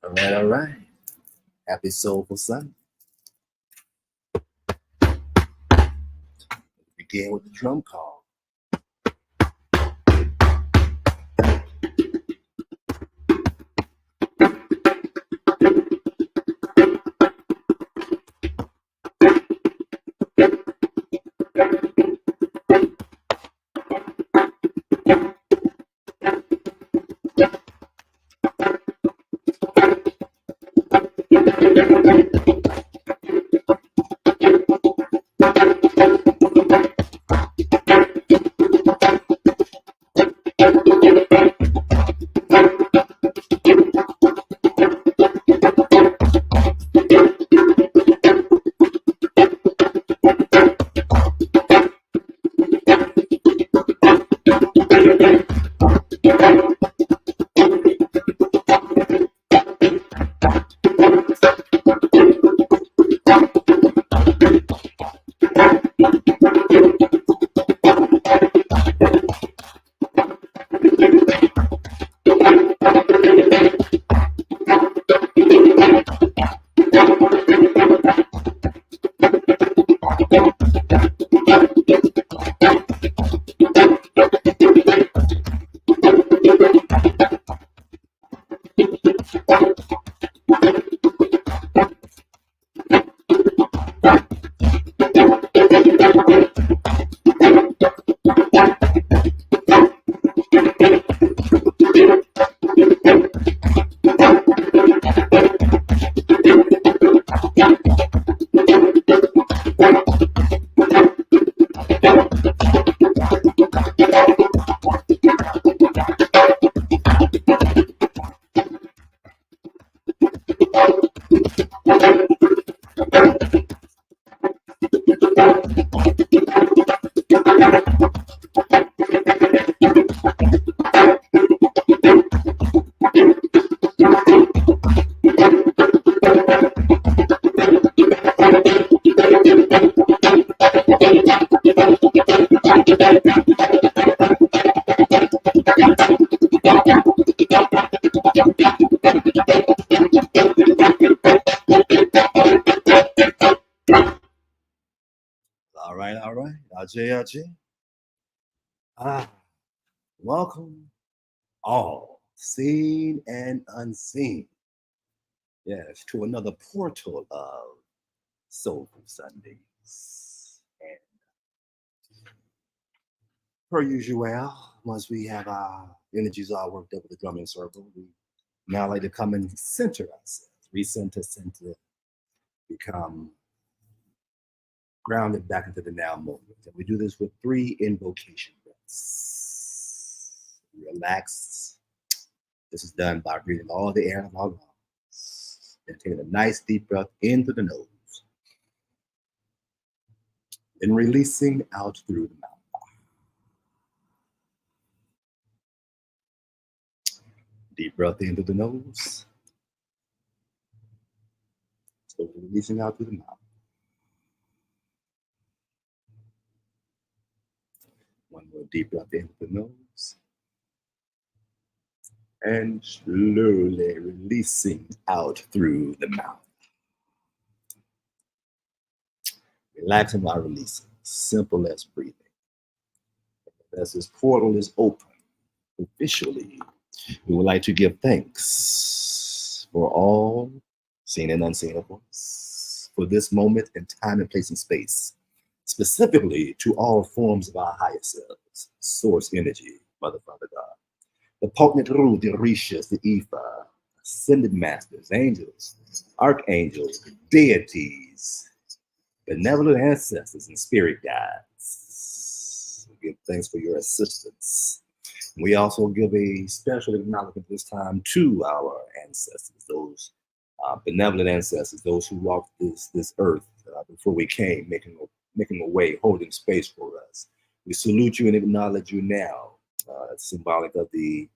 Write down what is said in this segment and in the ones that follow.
All right. Happy Soulful Sunday. Begin with the drum call. All right. Ajay. Welcome all, seen and unseen. Yes, to another portal of Soulful Sundays. And per usual, once we have our energies all worked up with the drumming circle, we now like to come and center ourselves, center, become grounded back into the now moment. And we do this with 3 invocation breaths. Relax. This is done by breathing all the air out of our lungs. Then taking a nice deep breath into the nose. Then releasing out through the mouth. Deep breath into the nose. Slowly releasing out through the mouth. One more deep breath into the nose. And slowly releasing out through the mouth. Relaxing while releasing. Simple as breathing. As this portal is open, officially, we would like to give thanks for all seen and unseenables, for this moment in time and place and space, specifically to all forms of our higher selves, source energy, Mother, Father, God, the potent rule, the rishas, the Ifa, ascended masters, angels, archangels, deities, benevolent ancestors, and spirit guides. We give thanks for your assistance. We also give a special acknowledgement this time to our ancestors, those benevolent ancestors, those who walked this earth before we came, making a way, holding space for us. We salute you and acknowledge you now. It's symbolic of the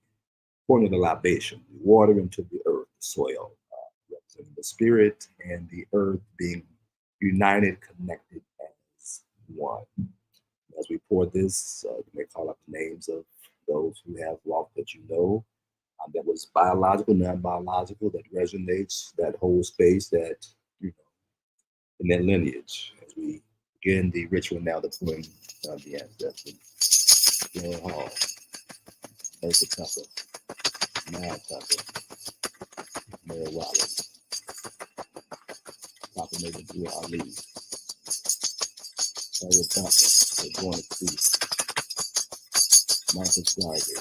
pouring of the libation, the water into the earth, the soil, representing the spirit and the earth being united, connected as one. As we pour this, make call up the names of those who have walked that you know, that was biological, non-biological, that resonates, that whole space, that, you know, in that lineage. As we begin the ritual now, the pouring of the ancestors. Bill Hall, Elsa Tucker, Mal Tucker, Mayor Wallace, Papa Major Drew Ali, Harriet Tucker, they're born to Peace, Marcus Garvey,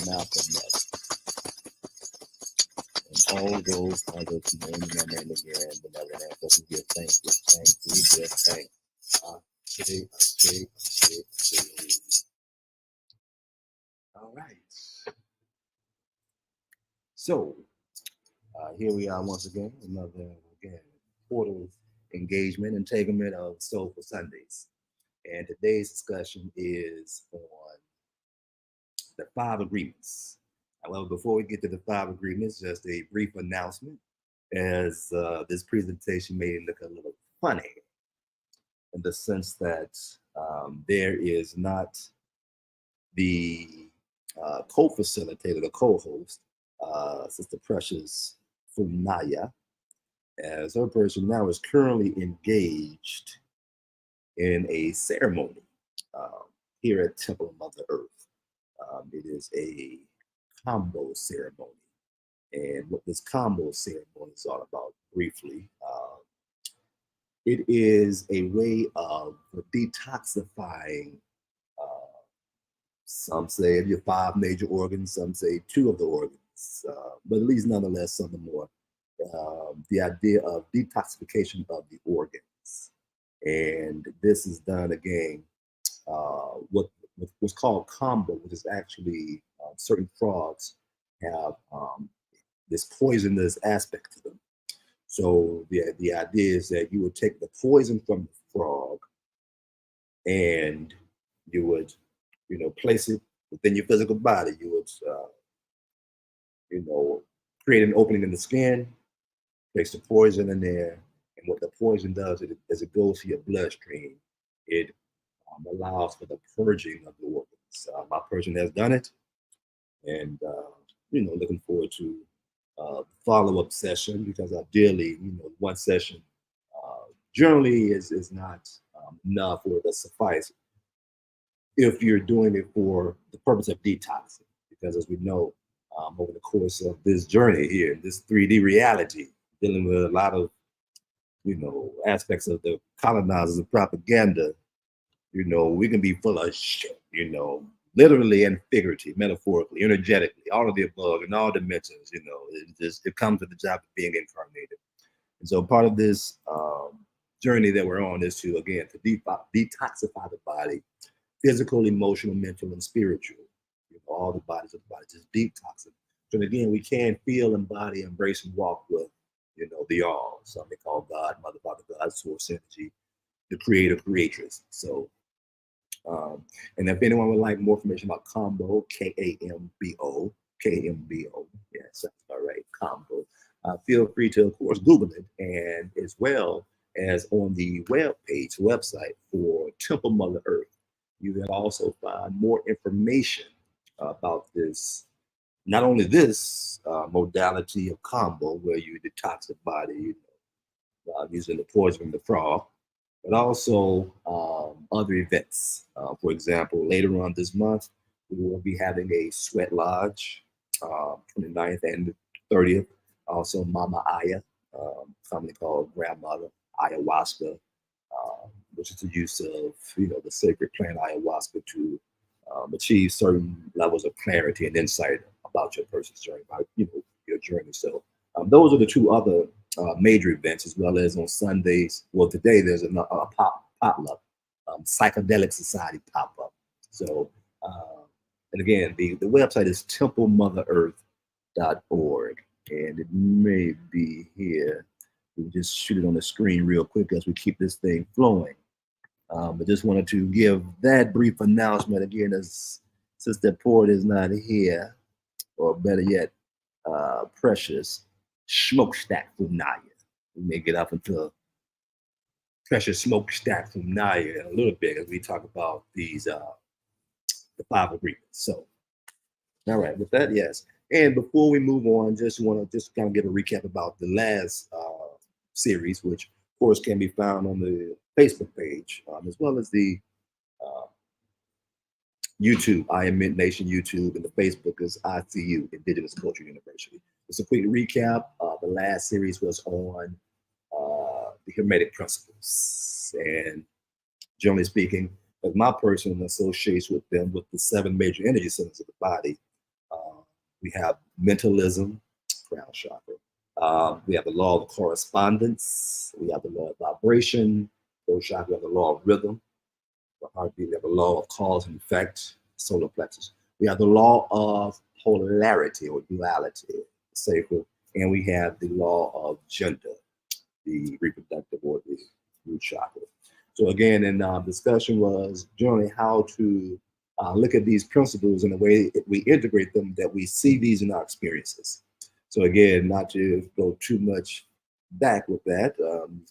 Malcolm X, and all those others who name my name again, but never ancestors give thanks, we give thanks. All right. So here we are once again, another portal engagement, integument of Soulful Sundays. And today's discussion is on the 5 agreements. However, before we get to the 5 agreements, just a brief announcement, as this presentation may look a little funny in the sense that there is not the co-facilitator, the co-host, Sister Precious Funaya, as her person now is currently engaged in a ceremony here at Temple of Mother Earth. It is a combo ceremony. And what this combo ceremony is all about, briefly, it is a way of detoxifying, some say of your 5 major organs, some say 2 of the organs, but at least nonetheless, some of the more. The idea of detoxification of the organs. And this is done again, what's called combo, which is actually certain frogs have this poisonous aspect to them. So the idea is that you would take the poison from the frog and you would, you know, place it within your physical body. You would, you know, create an opening in the skin, place the poison in there, and what the poison does is as it goes to your bloodstream, it allows for the purging of the organs. My person has done it, and you know, looking forward to follow-up session, because ideally, you know, one session generally is not enough or to suffice if you're doing it for the purpose of detoxing. Because as we know, over the course of this journey here, this 3D reality, dealing with a lot of, you know, aspects of the colonizers and propaganda, you know, we can be full of shit, you know, literally and figuratively, metaphorically, energetically, all of the above in all dimensions, you know, it comes with the job of being incarnated. And so part of this journey that we're on is to, again, to detoxify the body, physical, emotional, mental, and spiritual. You know, all the bodies of the body, just detoxing. So again, we can feel, embody, embrace, and walk with, you know, the all. Some they call God, Mother, Father, God, Source Energy, the Creator, Creatress. So, and if anyone would like more information about Combo, Kambo, Kmbo, yes, that's all right, Combo, feel free to, of course, Google it, and as well as on the website for Temple Mother Earth, you can also find more information about this. Not only this modality of combo where you detox the body, you know, using the poison from the frog, but also other events. For example, later on this month, we will be having a sweat lodge, 29th and 30th. Also, Mama Aya, commonly called grandmother, ayahuasca, which is the use of, you know, the sacred plant ayahuasca to achieve certain levels of clarity and insight about your person's journey, about, you know, your journey. So those are the 2 other major events, as well as on Sundays. Well, today there's a potluck, psychedelic society pop-up. So, and again, the website is templemotherEarth.org, and it may be here. We'll just shoot it on the screen real quick as we keep this thing flowing. I just wanted to give that brief announcement again, as Sister Port is not here, or better yet, Precious Smokestack from Naya. We may get up into Precious Smokestack from Naya in a little bit as we talk about these the 5 agreements. So, all right, with that, yes. And before we move on, just want to just kind of give a recap about the last series, which of course can be found on the Facebook page, as well as the uh, YouTube, I Am Mint Nation YouTube, and the Facebook is I.C.U, Indigenous Culture University. Just a quick recap. The last series was on the Hermetic principles. And generally speaking, as my personal association with them, with the 7 major energy centers of the body, we have mentalism, crown chakra. We have the law of correspondence. We have the law of vibration. Third chakra, we have the law of rhythm. The heartbeat, we have the law of cause and effect, solar plexus. We have the law of polarity or duality, sacral, and we have the law of gender, the reproductive or the root chakra. So again, in discussion was generally how to look at these principles in a way that we integrate them, that we see these in our experiences. So again, not to go too much back with that,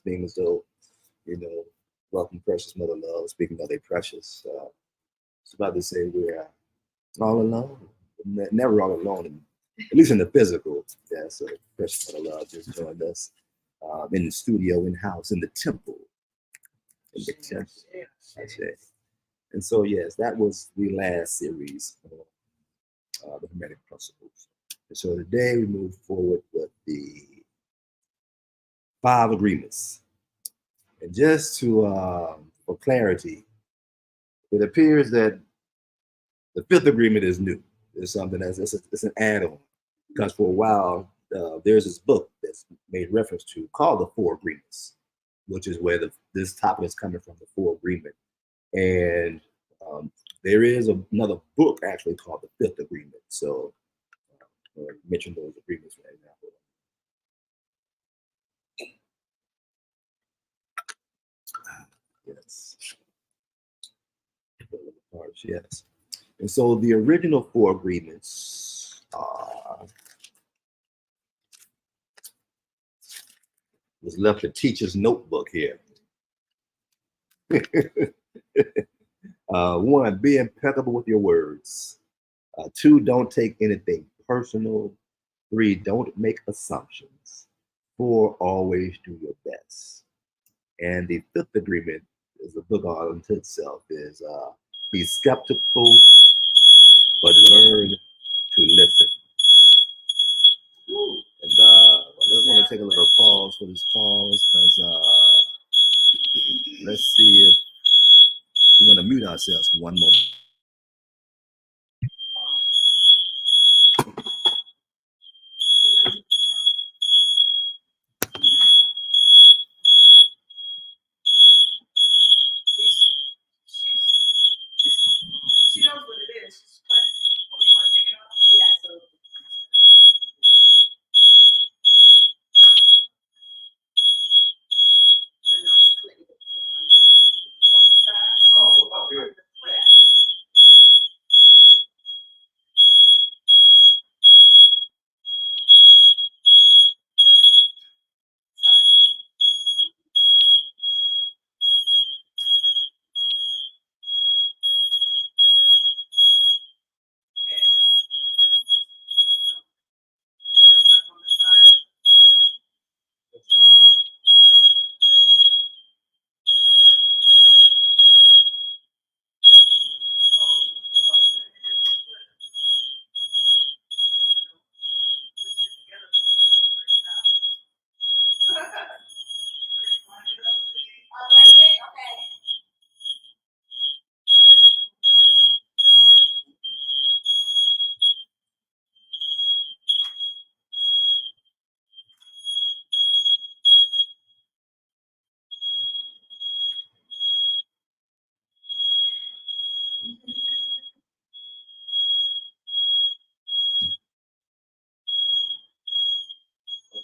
being as though, you know, welcome precious mother love, speaking of they precious. It's about to say we're all alone, never all alone, at least in the physical. Yeah, so precious mother love just joined us in the studio, in house, in the temple, in the temple. That's it. And so, yes, that was the last series of the Hermetic Principles. And so today we move forward with the 5 agreements. And just to, for clarity, it appears that the 5th agreement is new. It's something it's an add-on. Because for a while, there's this book that's made reference to called the 4 Agreements, which is where this topic is coming from, the 4 Agreement. And there is another book actually called the 5th Agreement. So mention those agreements right now. Yes. Yes. And so the original 4 agreements was left a teacher's notebook here. 1, be impeccable with your words. 2, don't take anything personal. 3, don't make assumptions. 4, always do your best. And the 5th agreement is a book all unto itself, is be skeptical, but learn to listen. And I just want to take a little pause for these calls, because let's see if we're going to mute ourselves for one moment. She knows what it is. She's cleansing. Oh, you want to take it off? Yeah, so. No, no, it's clean. On the side? Oh, up here.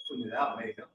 Putting it out, makeup.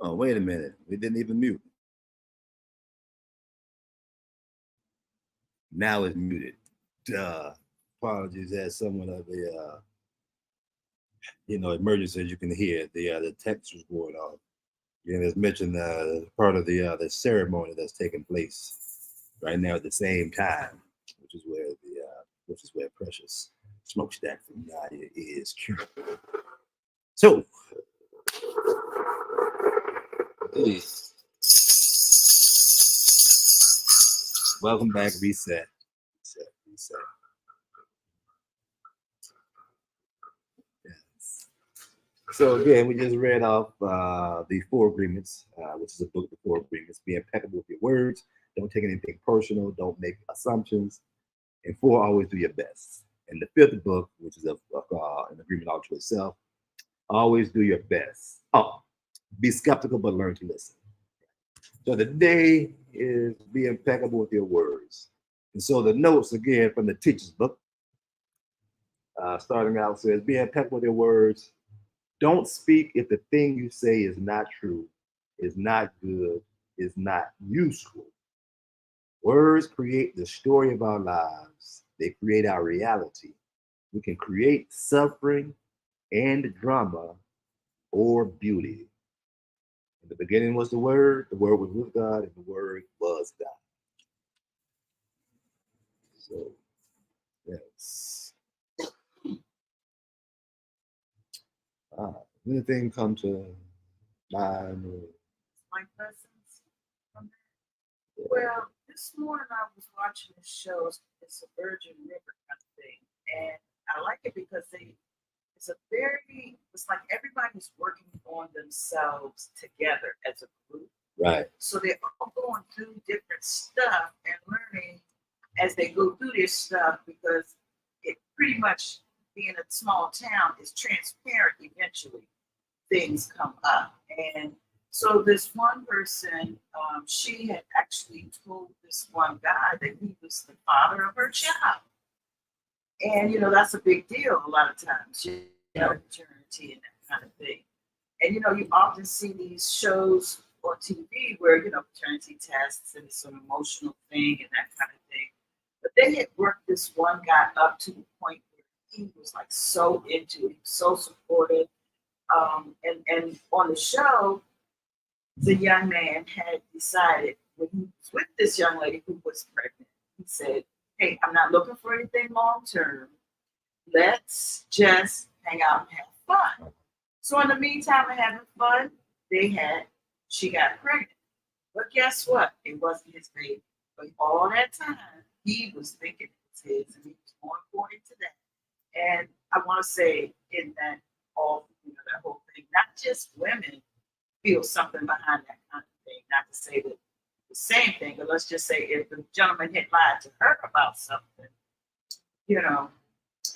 Oh, wait a minute. We didn't even mute. Now it's muted. Duh. Apologies. As someone of the emergency, as you can hear, the text was going on. And as mentioned, part of the ceremony that's taking place right now at the same time, which is where Precious Smokestack from Nadia is currently. So, welcome back, reset. Yes. So again, we just read off the Four Agreements, which is a book of the Four Agreements. Be impeccable with your words. Don't take anything personal. Don't make assumptions. And four, always do your best. And the fifth book, which is an agreement all to itself, always do your best. Oh, be skeptical, but learn to listen. So the day is be impeccable with your words. And so the notes, again, from the teacher's book, starting out says, be impeccable with your words. Don't speak if the thing you say is not true, is not good, is not useful. Words create the story of our lives. They create our reality. We can create suffering and drama or beauty. In the beginning was the Word was with God, and the Word was God. So, yes. Anything come to mind? Life lessons from that? Well, this morning I was watching a show. It's a Virgin River kind of thing, and I like it because it's like everybody's working on themselves together as a group. Right. So they're all going through different stuff and learning as they go through this stuff because it pretty much being a small town is transparent eventually. Things come up. And so this one person, she had actually told this one guy that he was the father of her child. And, that's a big deal a lot of times, maternity and that kind of thing. And, you often see these shows on TV where, paternity tests and it's an emotional thing and that kind of thing. But they had worked this one guy up to the point where he was like so into it, so supportive. And on the show, the young man had decided when he was with this young lady who was pregnant, he said, hey, I'm not looking for anything long term. Let's just hang out and have fun. So in the meantime of having fun, she got pregnant. But guess what? It wasn't his baby. But all that time, he was thinking it was his, and he was more important to that. And I want to say in that that whole thing, not just women feel something behind that kind of thing. Not to say that the same thing, but let's just say if the gentleman had lied to her about something,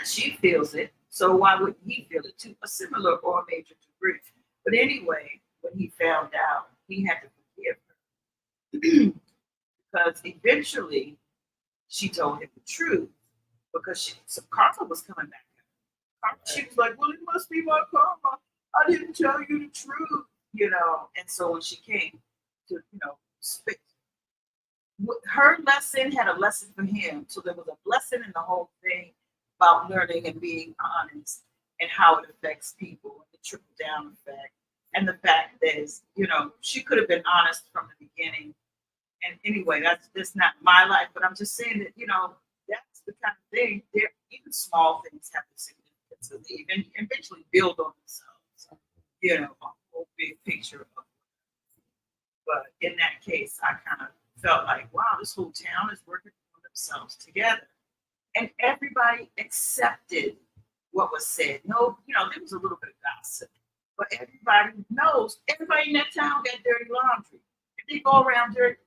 she feels it. So why wouldn't he feel it to a similar or a major degree? But anyway, when he found out, he had to forgive her because eventually she told him the truth because karma was coming back. She was like, well, it must be my karma. I didn't tell you the truth, And so when she came to, speak, her lesson had a lesson for him. So there was a lesson in the whole thing about learning and being honest and how it affects people and the trickle down effect. And the fact that is, she could have been honest from the beginning. And anyway, that's not my life, but I'm just saying that, that's the kind of thing. There, even small things have a significance So they even eventually build on themselves, you know, a whole big picture of. But in that case, I kind of felt like, wow, this whole town is working on themselves together. And everybody accepted what was said. No, you know, there was a little bit of gossip, but everybody knows everybody in that town got dirty laundry. If they go around dirty,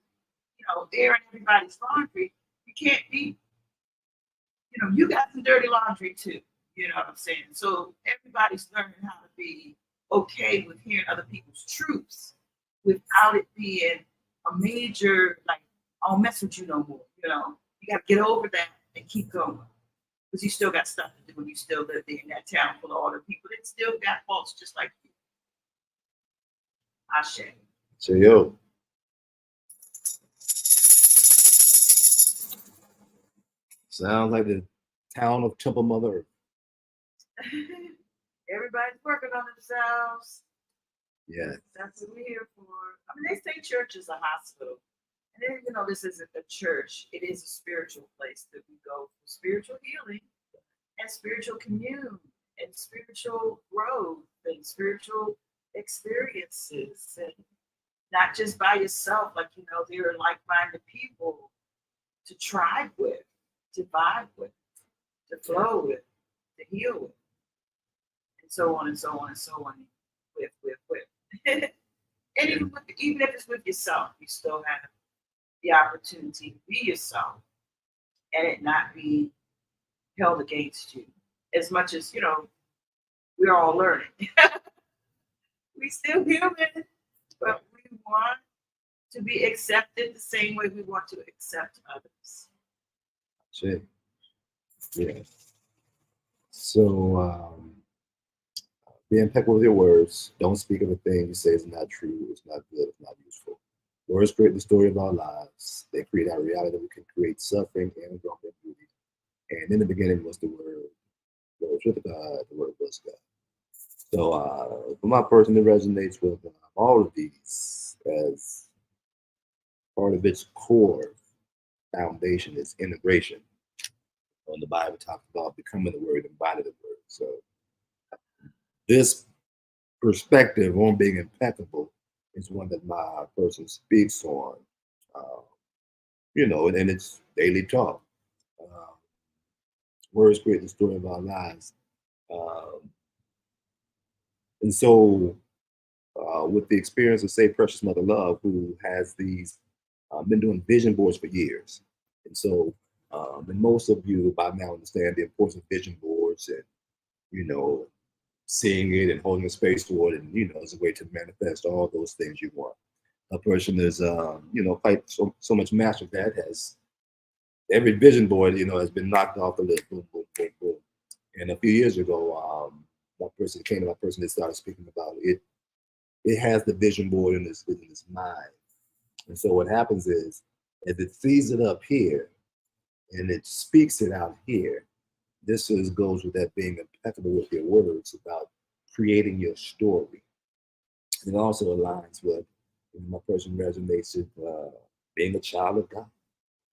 you know, airing everybody's laundry, you can't be, you know, you got some dirty laundry too. You know what I'm saying? So everybody's learning how to be okay with hearing other people's truths without it being a major, like, I don't mess with you no more. You know, you got to get over that and keep going. Because you still got stuff to do and you still live there in that town full of other people that still got faults just like you. Ashe. So, yo. Sounds like the town of Temple Mother. Everybody's working on themselves. Yeah. That's what we're here for. I mean, they say church is a hospital. And then, you know, this isn't a church. It is a spiritual place that we go for spiritual healing and spiritual commune and spiritual growth and spiritual experiences. And not just by yourself, like, you know, there are like-minded people to tribe with, to vibe with, to flow with, to heal with, and so on and so on and so on, with. And even if it's with yourself, you still have the opportunity to be yourself and it not be held against you. As much as, you know, we're all learning. We still human, but we want to be accepted the same way we want to accept others. Shit. Yeah. So, be impeccable with your words. Don't speak of a thing you say is not true, it's not good, it's not useful. Words create the story of our lives. They create our reality. We can create suffering and growth and beauty. And in the beginning was the word. The word was with God. The word was God. So, for my person, it resonates with all of these as part of its core foundation is integration. When the Bible talks about becoming the word, embodying the word. So, this perspective on being impeccable is one that my person speaks on, uh, you know, and it's daily talk. Uh, Words create the story of our lives. Um, and so, with the experience of, say, Precious Mother Love, who has these, been doing vision boards for years. And so, and most of you by now understand the importance of vision boards and, you know, seeing it and holding a space for it, and you know, as a way to manifest all those things you want. A person is, you know, quite so much master that has every vision board, you know, has been knocked off the list. Boom, boom, boom, boom. And a few years ago, that person came to my person that started speaking about it. It has the vision board in his mind, and so what happens is, as it sees it up here and it speaks it out here, this is goes with that being impeccable with your words about creating your story. It also aligns with, you know, my person resonates with being a child of God.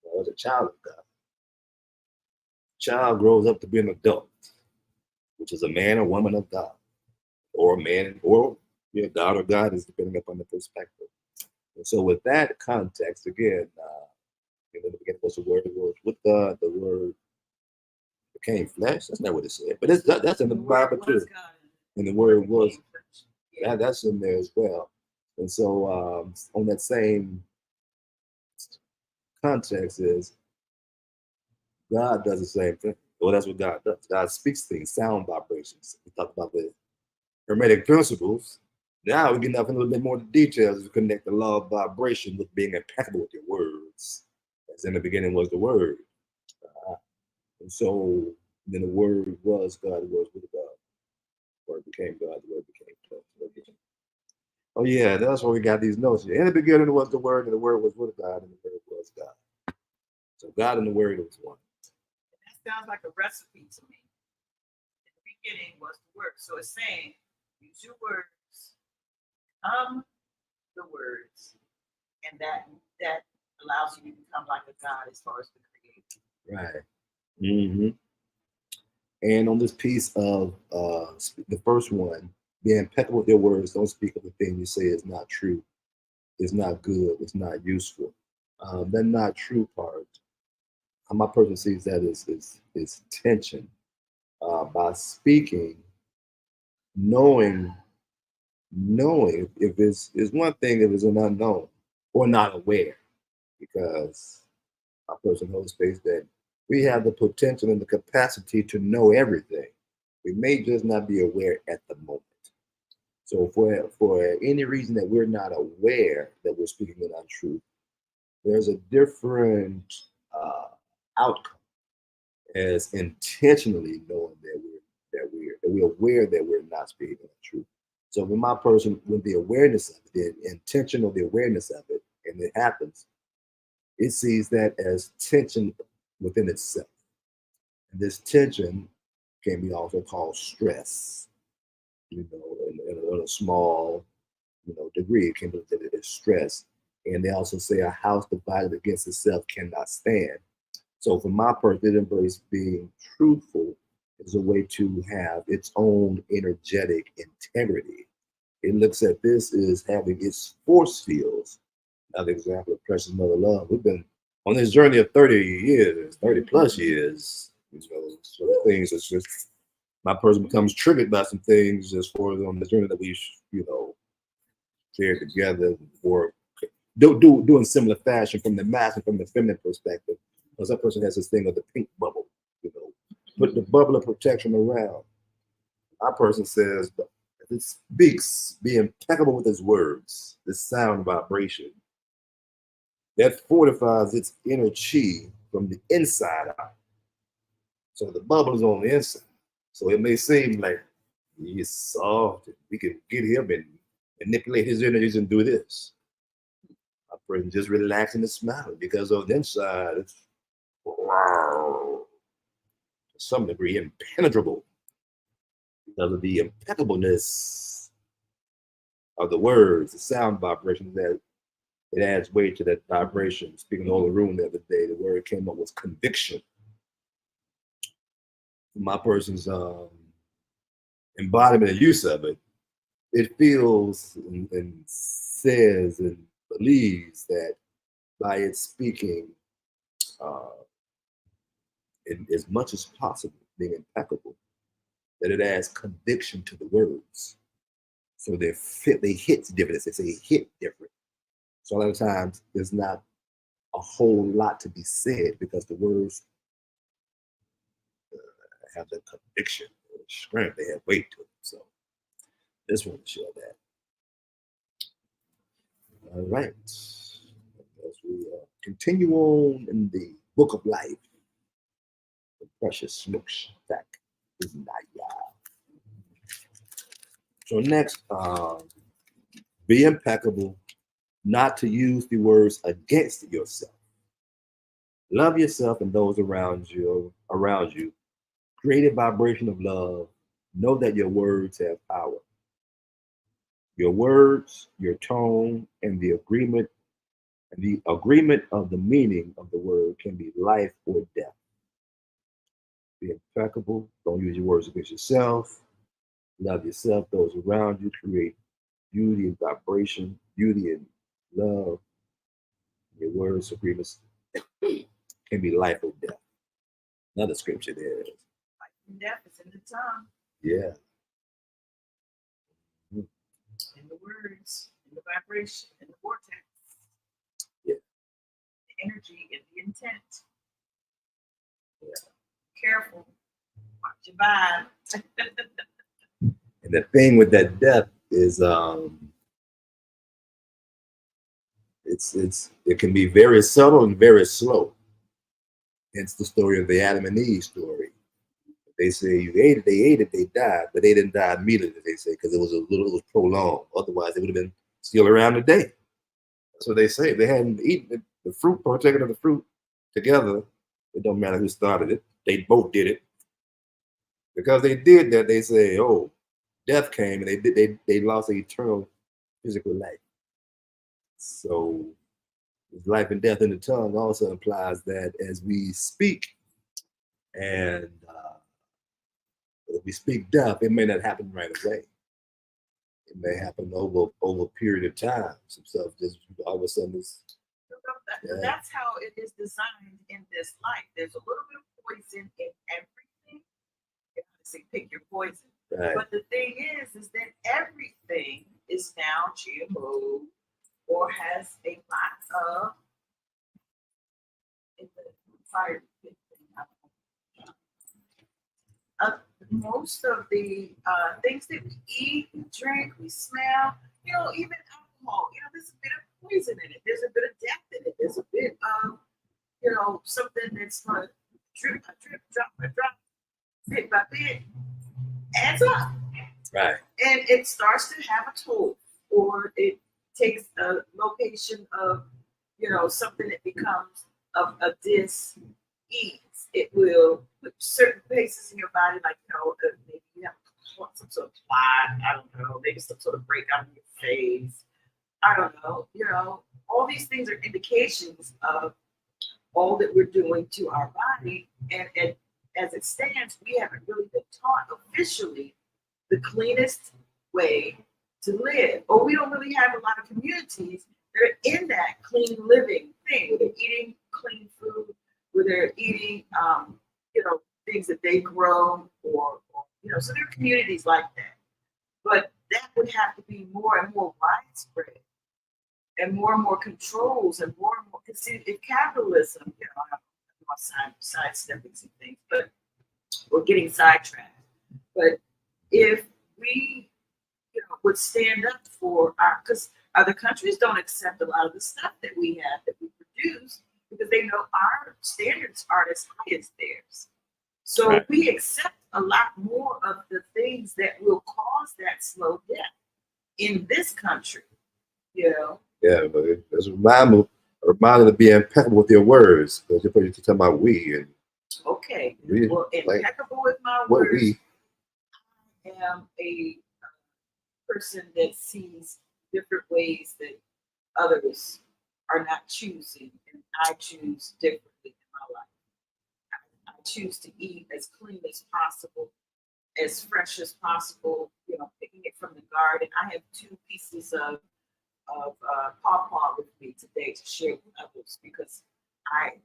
You know, as a child of God, child grows up to be an adult, which is a man or woman of God, or a man or, you know, God or God is depending upon the perspective. And so, with that context, again, you know, the beginning was the word. It was with God. The word became flesh. That's not what it said, but that's in the Bible too. And the word was, that's in there as well. And so, on that same context is God does the same thing. Well, that's what God does. God speaks things, sound vibrations. We talk about the hermetic principles. Now we're getting up in a little bit more details to connect the law of vibration with being impeccable with your words. As in the beginning was the word. And so then the word was God, the word was God. The word became God, the word became flesh. Oh yeah, that's why we got these notes here. In the beginning was the word, and the word was with God, and the word was God. So God and the word was one. That sounds like a recipe to me. In the beginning was the word. So it's saying, use your words, the words, and that allows you to become like a God as far as the creator. Right. Mm-hmm. And on this piece of the first one, be impeccable with their words. Don't speak of the thing you say is not true, is not good, it's not useful. That not true part, how my person sees that is tension. By speaking, knowing, knowing if it's is one thing if it's an unknown or not aware, because my person holds space that we have the potential and the capacity to know everything. We may just not be aware at the moment. So for any reason that we're not aware that we're speaking an untruth, there's a different uh, outcome as intentionally knowing that we're aware that we're not speaking the truth. So when my person, with the awareness of it, the intention of the awareness of it, and it happens, it sees that as tension within itself. And this tension can be also called stress, in a small, degree. It can be that it is stress. And they also say a house divided against itself cannot stand. So for my person, it embraces being truthful as a way to have its own energetic integrity. It looks at this as having its force fields. Another example of precious mother love. We've been on this journey of 30 years, 30 plus years. Sort of things. It's just my person becomes triggered by some things as far as on the journey that we, shared together or do in similar fashion from the masculine, from the feminine perspective. Because that person has this thing of the pink bubble, put the bubble of protection around. Our person says, if it speaks, be impeccable with his words, the sound vibration that fortifies its inner chi from the inside out. So the bubble is on the inside. So it may seem like he's soft. We can get him and manipulate his energies and do this. A person just relaxing and smiling because on the inside it's wow, to some degree impenetrable because of the impeccableness of the words, the sound vibrations that it adds weight to that vibration. Speaking of the room the other day, the word came up was conviction. My person's embodiment and use of it, it feels and says and believes that by its speaking, uh, in as much as possible, being impeccable, that it adds conviction to the words. So they hit different. They say hit different. So a lot of times there's not a whole lot to be said because the words have the conviction, or strength, they have weight to them. So just want to share that. All right. As we continue on in the book of life, the precious smoosh back is not y'all. So next, be impeccable, not to use the words against yourself. Love yourself and those around you. Create a vibration of love. Know that your words have power. Your words, your tone, and the agreement of the meaning of the word can be life or death. Be impeccable. Don't use your words against yourself. Love yourself, those around you. Create beauty and vibration, beauty and love. Your words, agreements can be life or death. Another scripture there is. Life and death is in the tongue, Yeah. in the words, in the vibration, in the vortex, Yeah. the energy, and the intent. Yeah. Careful, watch your vibe. And the thing with that death is it can be very subtle and very slow. It's the story of the Adam and Eve story. They say you ate it, they died, but they didn't die immediately, they say, because it was prolonged. Otherwise, they would have been still around today. That's what they say. If they hadn't eaten the fruit, partaken of the fruit together, it don't matter who started it. They both did it. Because they did that, they say, oh, death came and they lost their eternal physical life. So life and death in the tongue also implies that as we speak and we speak death, it may not happen right away. It may happen over a period of time. Some stuff just all of a sudden is. That's how it is designed in this life. There's a little bit of poison in everything. You say pick your poison. Right. But the thing is that everything is now GMO or has a lot of in the fire pit thing. Most of the things that we eat, we drink, we smell, even alcohol, there's a bit of poison in it. There's a bit of death in it. There's a bit of, something that's going to drip, drop, bit by bit, adds up. Right. And it starts to have a toll, or it takes a location of, something that becomes of a dis-ease. It will put certain places in your body, like, maybe you have some sort of clot, I don't know, maybe some sort of breakout in your face. I don't know, all these things are indications of all that we're doing to our body. And as it stands, we haven't really been taught officially the cleanest way to live. Or we don't really have a lot of communities that are in that clean living thing, where they're eating clean food, where they're eating, things that they grow, or so there are communities like that. But that would have to be more and more widespread, and more controls, and more. See, if capitalism, I'm sidestepping some things, but we're getting sidetracked. But if we, would stand up for because other countries don't accept a lot of the stuff that we have, that we produce, because they know our standards aren't as high as theirs. So right. We accept a lot more of the things that will cause that slow death in this country, Yeah, but it's a reminder to be impeccable with your words. Because you're talking about we. And okay, we, well, impeccable with my what words. We. I am a person that sees different ways that others are not choosing, and I choose differently in my life. I choose to eat as clean as possible, as fresh as possible, picking it from the garden. I have 2 pieces of pawpaw with me today to share with others, because I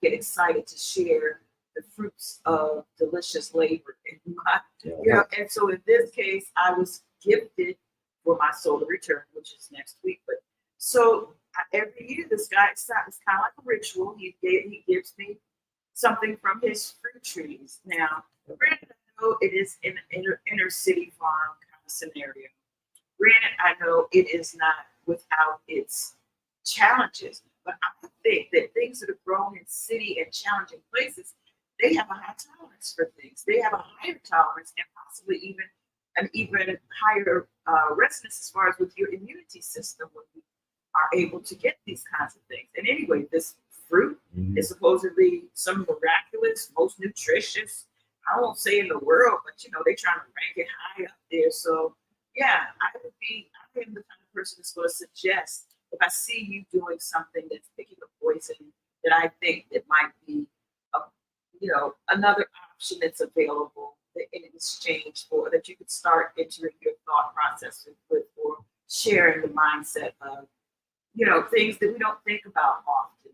get excited to share the fruits of delicious labor in my, and so in this case, I was gifted for my solar return, which is next week. But so every year, this guy, it's kind of like a ritual. He gives me something from his fruit trees. Now, granted, I know it is in an inner city farm kind of scenario. Granted, I know it is not without its challenges, but I think that things that are grown in city and challenging places, they have a high tolerance for things. They have a higher tolerance, and possibly even an even higher resonance as far as with your immunity system, when you are able to get these kinds of things. And anyway, this fruit is supposedly some miraculous, most nutritious, I won't say in the world, but they're trying to rank it high up there. So yeah, I am the kind of person that's going to suggest, if I see you doing something that's picking a poison, that I think that might be another option that's available in exchange for, that you could start entering your thought process with, or sharing the mindset of, things that we don't think about often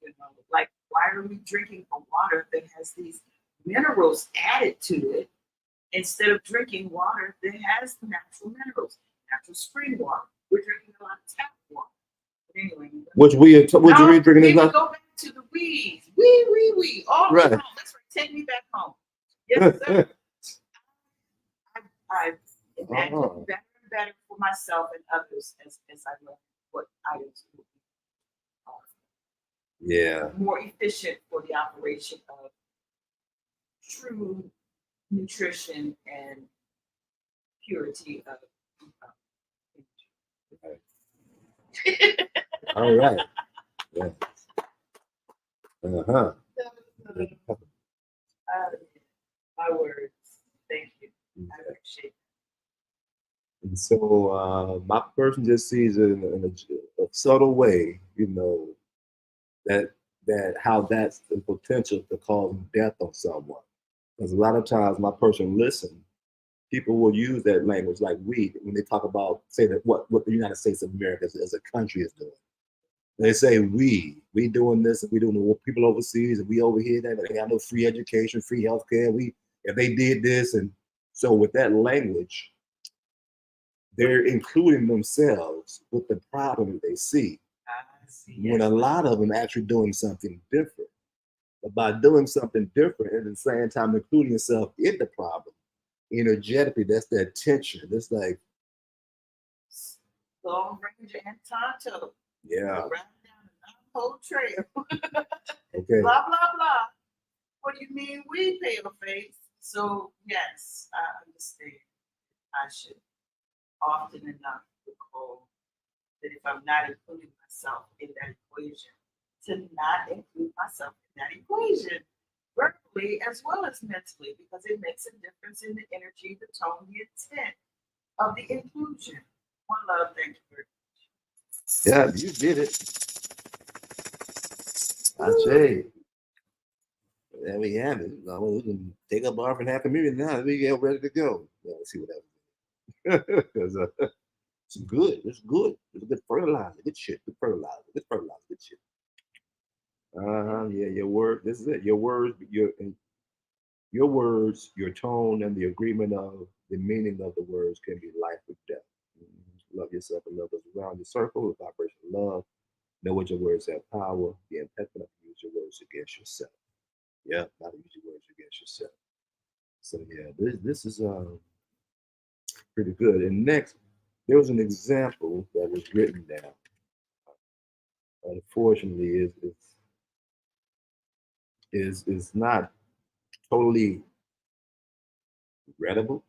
enough. Like, why are we drinking a water that has these minerals added to it, instead of drinking water that has natural minerals, natural spring water? We're drinking a lot of tap water. But anyway, which we drinking is not. Go back to the weeds. We. All right. Home. Let's take me back home. Yes, sir. I imagine better and better for myself and others as I learn what items will be more efficient for the operation of true nutrition and purity of all right. Yeah. My words. Thank you. I appreciate it. And so my person just sees it in a subtle way, that how that's the potential to cause death on someone. Because a lot of times my person listen, people will use that language like we when they talk about say that what the United States of America as a country is doing. They say we doing this and we doing the people overseas and we over here that they got no free education, free healthcare. We if they did this and so with that language, they're including themselves with the problem that they see. When a lot of them actually doing something different. But by doing something different and at the same time including yourself in the problem, energetically, that's that tension. That's like Long Range and Tonto. yeah. Riding down the whole trail. Okay. Blah blah blah. What do you mean we pale face? So yes, I understand. I should often enough recall that if I'm not including myself in that equation, to not include myself in that equation, verbally as well as mentally, because it makes a difference in the energy, the tone, the intent of the inclusion. One love, thank you very much. Yeah, you did it. I say. There we have it. We can take up our and half a million now. We get ready to go. Yeah, let's see what happens. Because it's good. It's good. It's good fertilizer. Good shit. Good fertilizer. Good fertilizer. Good shit. Yeah, your word. This is it. Your words, your tone, and the agreement of the meaning of the words can be life or death. Love yourself and love those around your circle. The vibration of love. Know what your words have power. Be impeccable enough to use your words against yourself. Yeah, not to use your words against yourself. So yeah, this is pretty good. And next, there was an example that was written down. Unfortunately, is not totally readable.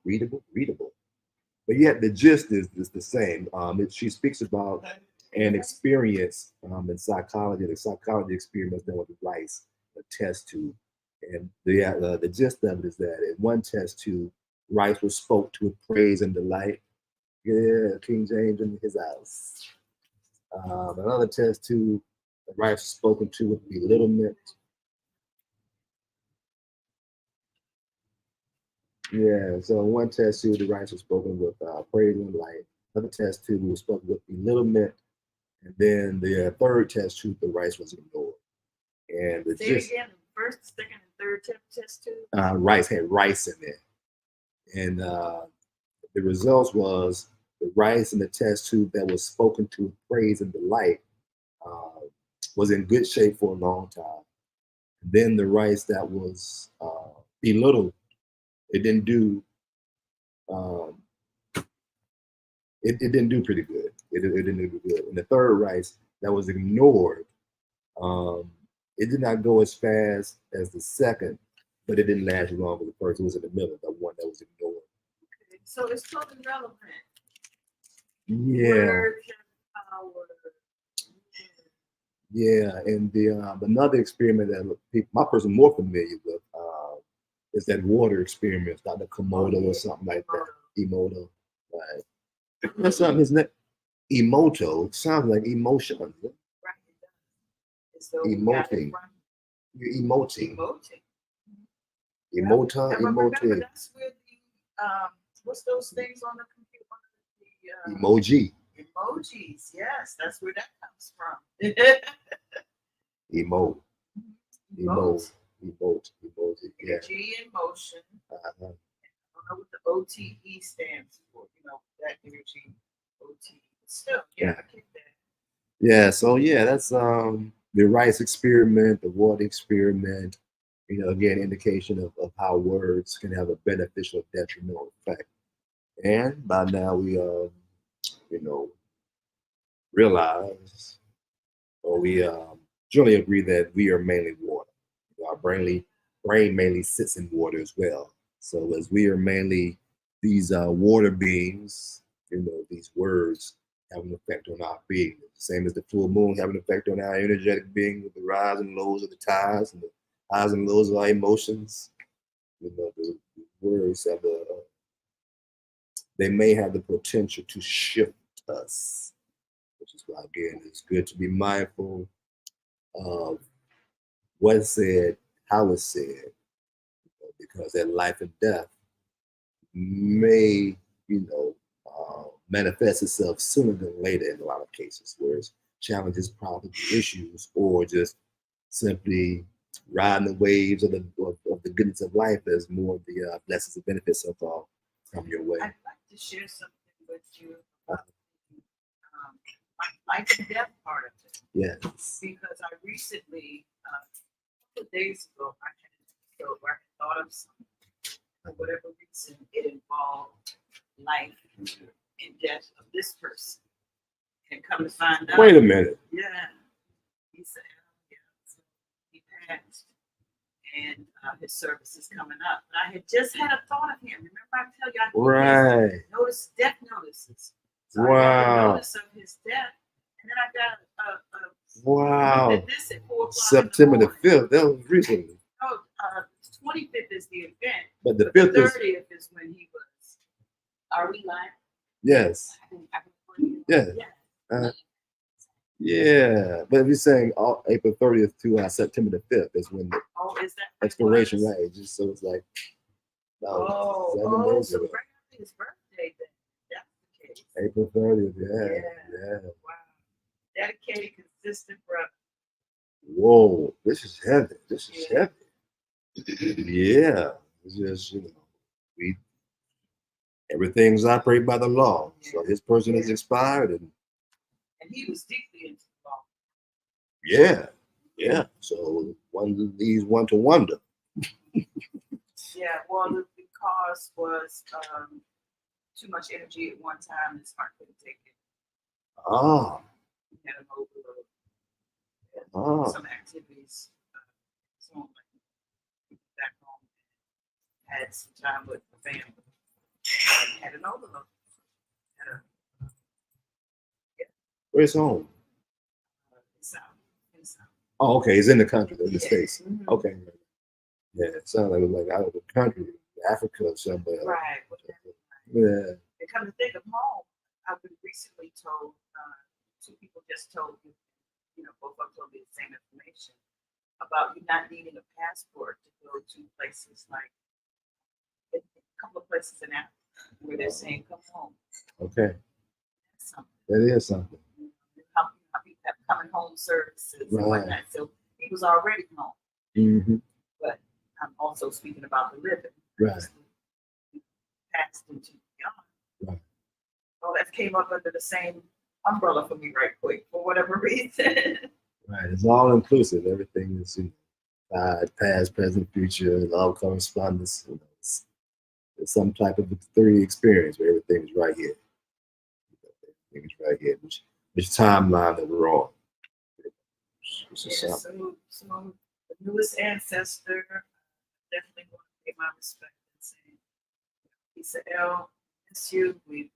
But yet the gist is the same. She speaks about an experience in psychology, the psychology experience done with the rice, a test tube. And the gist of it is that in one test tube, rice was spoke to with praise and delight. Yeah, King James in his house. Another test tube, the rice was spoken to with belittlement. Yeah, so in one test tube, the rice was spoken with praise and delight. Another test tube was spoken with belittlement. And then the third test tube, the rice was ignored. And the Say again, first, second, and third test tube. Rice had rice in it, and the results was the rice in the test tube that was spoken to with praise and delight was in good shape for a long time. And then the rice that was belittled, it didn't do. Um, it didn't do pretty good. It didn't do good. And the third rice that was ignored, um, it did not go as fast as the second, but it didn't last as long as the first. It was in the middle, the one that was ignored. Okay. So it's totally relevant. Yeah. Word power. Yeah, and the another experiment that my person more familiar with is that water experiment, Dr. Komodo or something like that. Emoto, right? That's something. Isn't it? Emoto sounds like emotion. Right. So emoting. You're emoting. Emoting. Emota, emoting. That's where the what's those things on the computer? Emoji. Emojis, yes, that's where that comes from. Emote. Emote. Yeah. Energy in motion. I don't know what the OTE stands for, that energy. OTE. Still, yeah, I get that. Yeah, so yeah, that's the rice experiment, the water experiment, again, indication of how words can have a beneficial or detrimental effect. And by now we realize, or we generally agree that we are mainly water. Our brain mainly sits in water as well. So as we are mainly these water beings, these words have an effect on our being. Same as the full moon have an effect on our energetic being with the rise and lows of the tides and the highs and lows of our emotions. The words have they may have the potential to shift us, which is why again it's good to be mindful of what's said, how it's said, because that life and death may, manifest itself sooner than later in a lot of cases, whereas challenges, problems, issues, or just simply riding the waves of the goodness of life as more of the blessings and benefits of all come your way. I'd like to share something with you about my life and death part of it. Yes. Because I recently, a couple of days ago, I had thought of something. For whatever reason, it involved life and death of this person. And come to find out. Wait a minute. Yeah. He said, yeah, so he passed. And his service is coming up. But I had just had a thought of him. Remember I tell you Right. notice death notices. So Wow. I got a notice of his death. And then I got wow. This at 4 o'clock September the 5th. That was recently. Oh, 25th is the event. But the 5th is 30th is when he was. Are we live? Yes. Yeah. Yeah. But if you're saying April 30th to September the 5th is when the is that expiration, right? Just so it's like so right after his birthday then. That's the case. April 30th, yeah. Wow. Dedicated, consistent brother. Whoa, this is heavy. This is heavy. Yeah. It's just, everything's operated by the law. So his person is expired and he was deeply into the law. Yeah. So one leads one to wonder. Yeah, well, the cause was too much energy at one time. His heart couldn't take it. He had an overload. Some activities. So back home, had some time with the family. Had an overload. Where's home? South. Oh, okay. He's in the country, in the States. Mm-hmm. Okay. Yeah, it sounds like it was like out of the country, Africa or somewhere. Right. Yeah. And come to think of home, I've been recently told, two people just told me, both of them told me the same information about you not needing a passport to go to places like a couple of places in Africa where they're saying come home. Okay. That's something. That is something. How people have coming home services and whatnot. So he was already home. Mm-hmm. But I'm also speaking about the living. Right. Passed into beyond. Right. Well, that came up under the same umbrella for me right quick for whatever reason. Right. It's all inclusive. Everything is past, present, future, all correspondence. It's some type of 3D experience where everything is right here. Everything is right here. Which timeline that we're on. So the newest ancestor, definitely want to pay my respect and say, I.C.U, we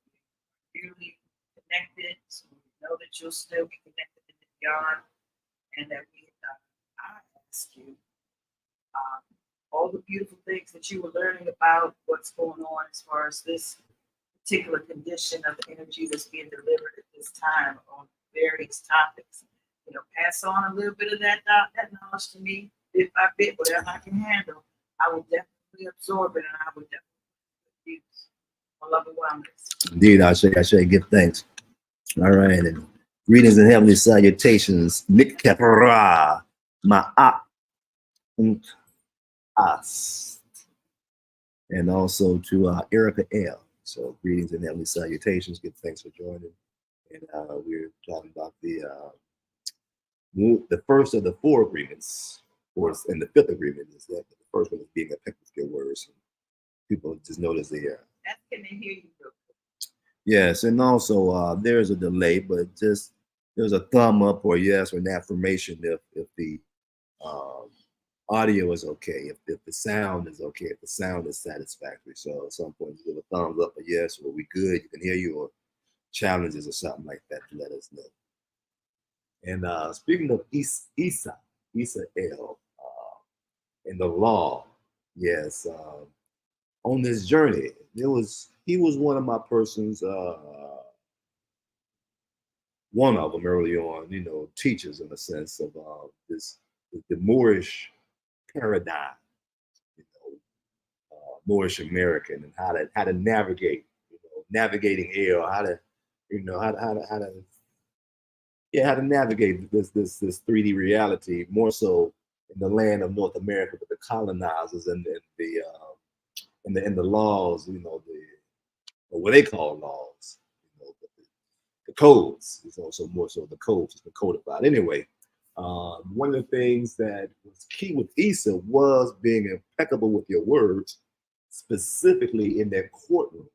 really connected. So we know that you'll still be connected in the beyond, and that I ask you all the beautiful things that you were learning about what's going on as far as this particular condition of the energy that's being delivered at this time on various topics. Pass on a little bit of that knowledge to me, bit by bit, whatever I can handle. I will definitely absorb it, and I will definitely use my love and wellness. Indeed, I say give thanks. All right, and greetings and heavenly salutations. Nick Kapara, Ma'at und As, and also to Erica L. So greetings and heavenly salutations. Give thanks for joining. And we're talking about the first of the 4 agreements, and the 5th agreement is that the first one is being a pick with your words. People just notice Can they hear you? Yes, and also there's a delay, but just there's a thumb up or yes or an affirmation if the audio is okay, if the sound is okay, if the sound is satisfactory. So at some point, you give a thumbs up or yes, or we good, you can hear you, or challenges or something like that to let us know. And speaking of Isa L, in the law, yes, on this journey, he was one of my persons, one of them early on, teachers in a sense of the Moorish paradigm, Moorish American, and how to navigate, navigating air, how to, how to navigate this 3D reality, more so in the land of North America with the colonizers and the laws, or what they call laws, the codes. It's also more so the codes has been codified. Anyway, one of the things that was key with Issa was being impeccable with your words, specifically in that courtroom.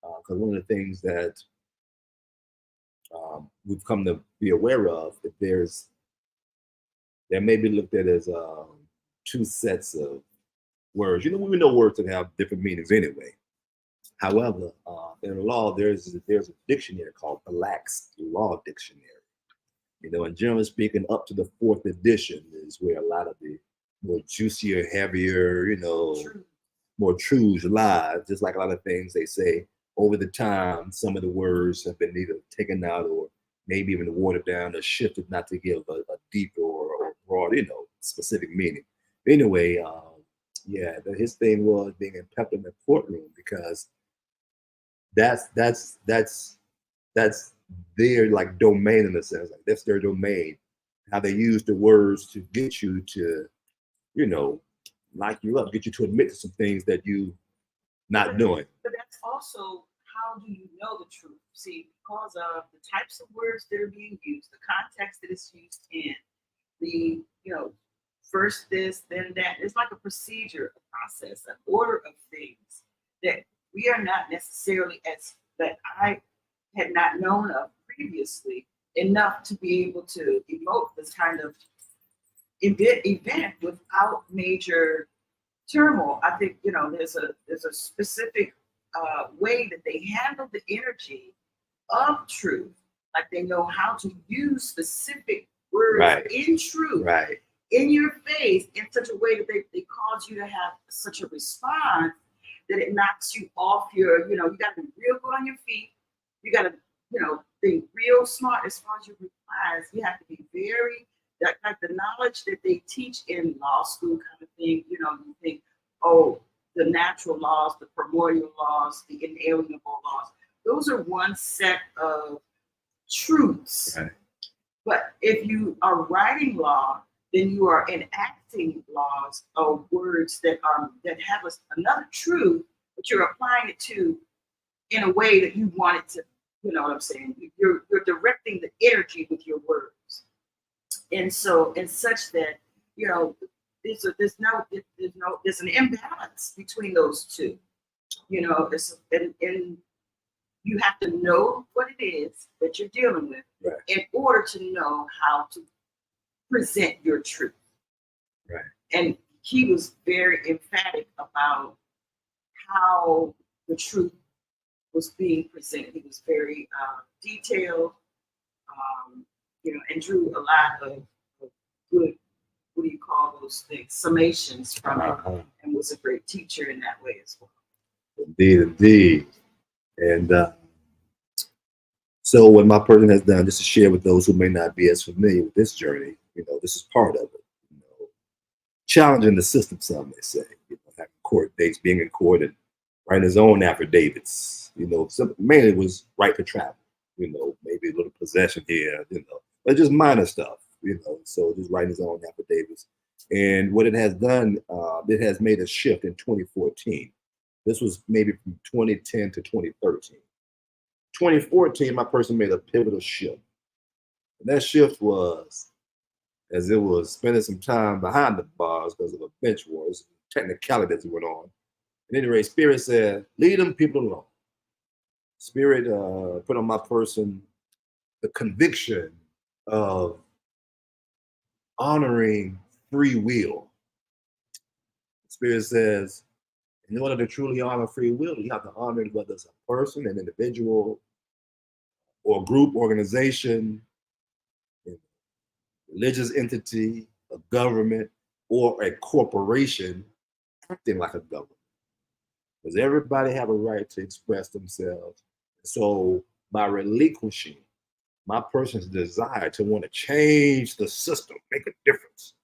Because one of the things that we've come to be aware of, that there may be looked at as two sets of words. We know words that have different meanings anyway. However, in the law, there's a dictionary called Black's Law Dictionary. And generally speaking, up to the 4th edition is where a lot of the more juicier, heavier, more truths lie. Just like a lot of things they say over the time, some of the words have been either taken out or maybe even watered down or shifted, not to give a deeper or broad, specific meaning. Anyway, his thing was being impeccable in the courtroom, because that's their like domain, in a sense. Like, that's their domain. How they use the words to get you to, lock you up, get you to admit to some things that you not doing. But that's also, how do you know the truth? See, because of the types of words that are being used, the context that it's used in, the, first this, then that. It's like a procedure, a process, an order of things that we are not necessarily, that I had not known of previously, enough to be able to emote this kind of event without major turmoil. I think there's a specific way that they handle the energy of truth. Like, they know how to use specific words in truth, in your face, in such a way that they cause you to have such a response that it knocks you off your, you got to be real good on your feet. You got to, be real smart as far as your replies. You have to be very, like the knowledge that they teach in law school kind of thing. You think, oh, the natural laws, the primordial laws, the inalienable laws, those are one set of truths. Right. But if you are writing law, then you are enacting laws or words that have another truth, but you're applying it to in a way that you want it to. You know what I'm saying? You're directing the energy with your words, and so in such that there's an imbalance between those two. And you have to know what it is that you're dealing with in order to know how to present your truth. Right. And he was very emphatic about how the truth was being presented. He was very detailed, and drew a lot of good, what do you call those things, summations from it, and was a great teacher in that way as well. Indeed. And so what my person has done, just to share with those who may not be as familiar with this journey, this is part of it. Challenging the system, some may say, having court dates, being in court, and writing his own affidavits. Mainly was right to travel. Maybe a little possession here, but just minor stuff. So just writing his own affidavits. And what it has done, it has made a shift in 2014. This was maybe from 2010 to 2013. 2014, my person made a pivotal shift. And that shift was, as it was spending some time behind the bars because of a bench wars, technicalities went on. At any rate, Spirit said, leave them people alone. Spirit put on my person the conviction of honoring free will. Spirit says, in order to truly honor free will, you have to honor it, whether it's a person, an individual, or a group, organization, religious entity, a government, or a corporation acting like a government. Because everybody have a right to express themselves. So by relinquishing my person's desire to want to change the system, make a difference,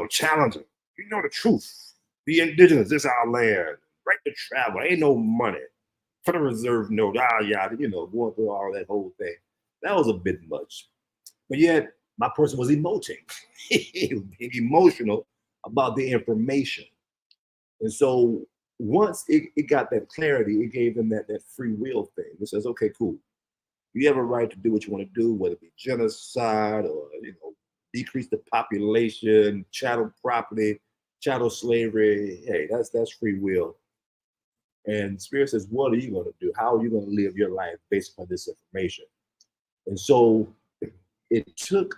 challenging, the truth, The indigenous, this our land. Right to travel. Ain't no money. Federal Reserve note. Yeah, going through all that whole thing. That was a bit much. But yet, my person was emoting. He was being emotional about the information. And so once it got that clarity, it gave them that free will thing. It says, okay, cool. You have a right to do what you want to do, whether it be genocide or decrease the population, chattel property, chattel slavery. Hey, that's free will. And Spirit says, what are you going to do? How are you going to live your life based upon this information? And so it took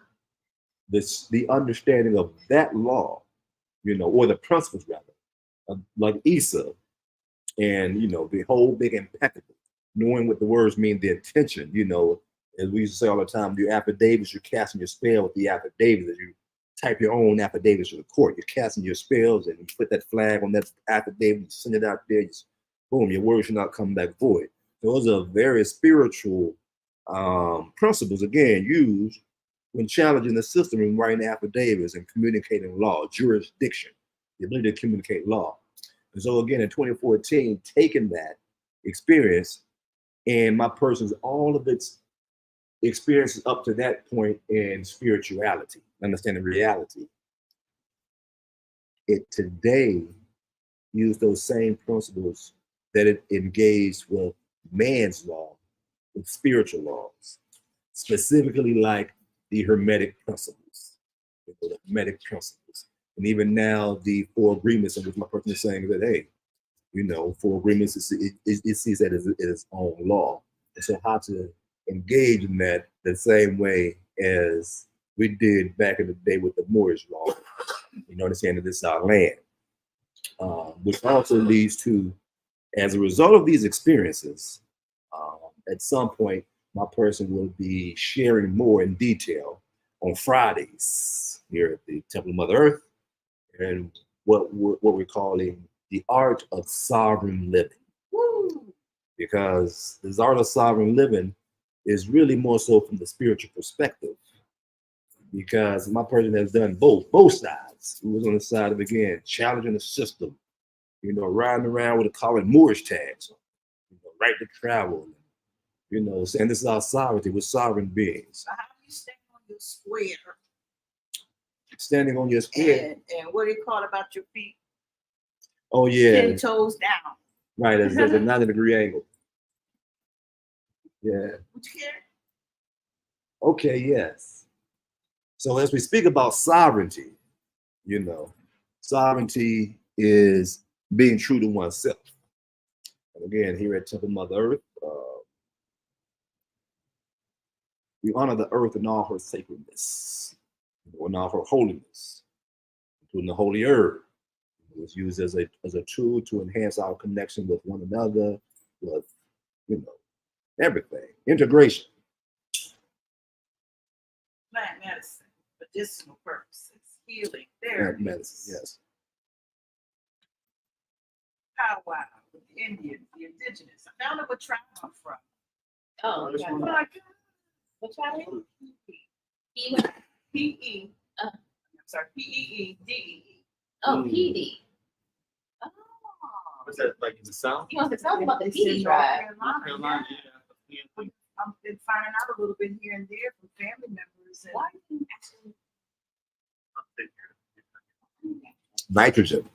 the understanding of that law, or the principles rather, like Isa, and the whole big impeccable, knowing what the words mean, the intention, as we used to say all the time, your affidavits, you're casting your spell with the affidavits. As you type your own affidavits to the court, you're casting your spells, and you put that flag on that affidavit, you send it out there, boom, your words should not come back void. Those are very spiritual principles, again, used when challenging the system and writing affidavits and communicating law, jurisdiction, the ability to communicate law. And so again, in 2014, taking that experience and my person's, all of its experiences up to that point in spirituality, understanding reality, it today use those same principles that it engaged with man's law, with spiritual laws, specifically like the Hermetic principles, the Hermetic principles. And even now, the four agreements, in which my person is saying that, hey, four agreements, it sees that as its own law. And so how to engage in that the same way as we did back in the day with the Moorish law, understanding this is our land, which also leads to, as a result of these experiences, at some point, my person will be sharing more in detail on Fridays here at the Temple of Mother Earth, and what we're calling the art of sovereign living. Woo! Because this art of sovereign living is really more so from the spiritual perspective. Because my person has done both sides. He was on the side of, again, challenging the system, riding around with a calling Moorish tags, right to travel, saying this is our sovereignty, we're sovereign beings. So how do you stand on your square? Standing on your square. And what do you call about your feet? Oh, yeah. 10 toes down. Right, as a 90-degree angle. Yeah. Would you care? Okay, yes. So as we speak about sovereignty, sovereignty is being true to oneself. And again, here at Temple Mother Earth, we honor the earth in all her sacredness, in all her holiness, including the holy herb. It was used as a tool to enhance our connection with one another, with everything, integration. Plant medicine, medicinal purposes, healing, therapy. Medicine, yes. Powwow with the Indians, the Indigenous. I found out what tribe I'm from. Oh, Okay. what tribe? P-E. I'm sorry, P-E-E-D-E-E. Oh, PD. Oh. Was that like in the South? You want to talk about the It's in PD North tribe? Carolina, yeah. I've been finding out a little bit here and there from family members. And Why do you actually? Nitrogen,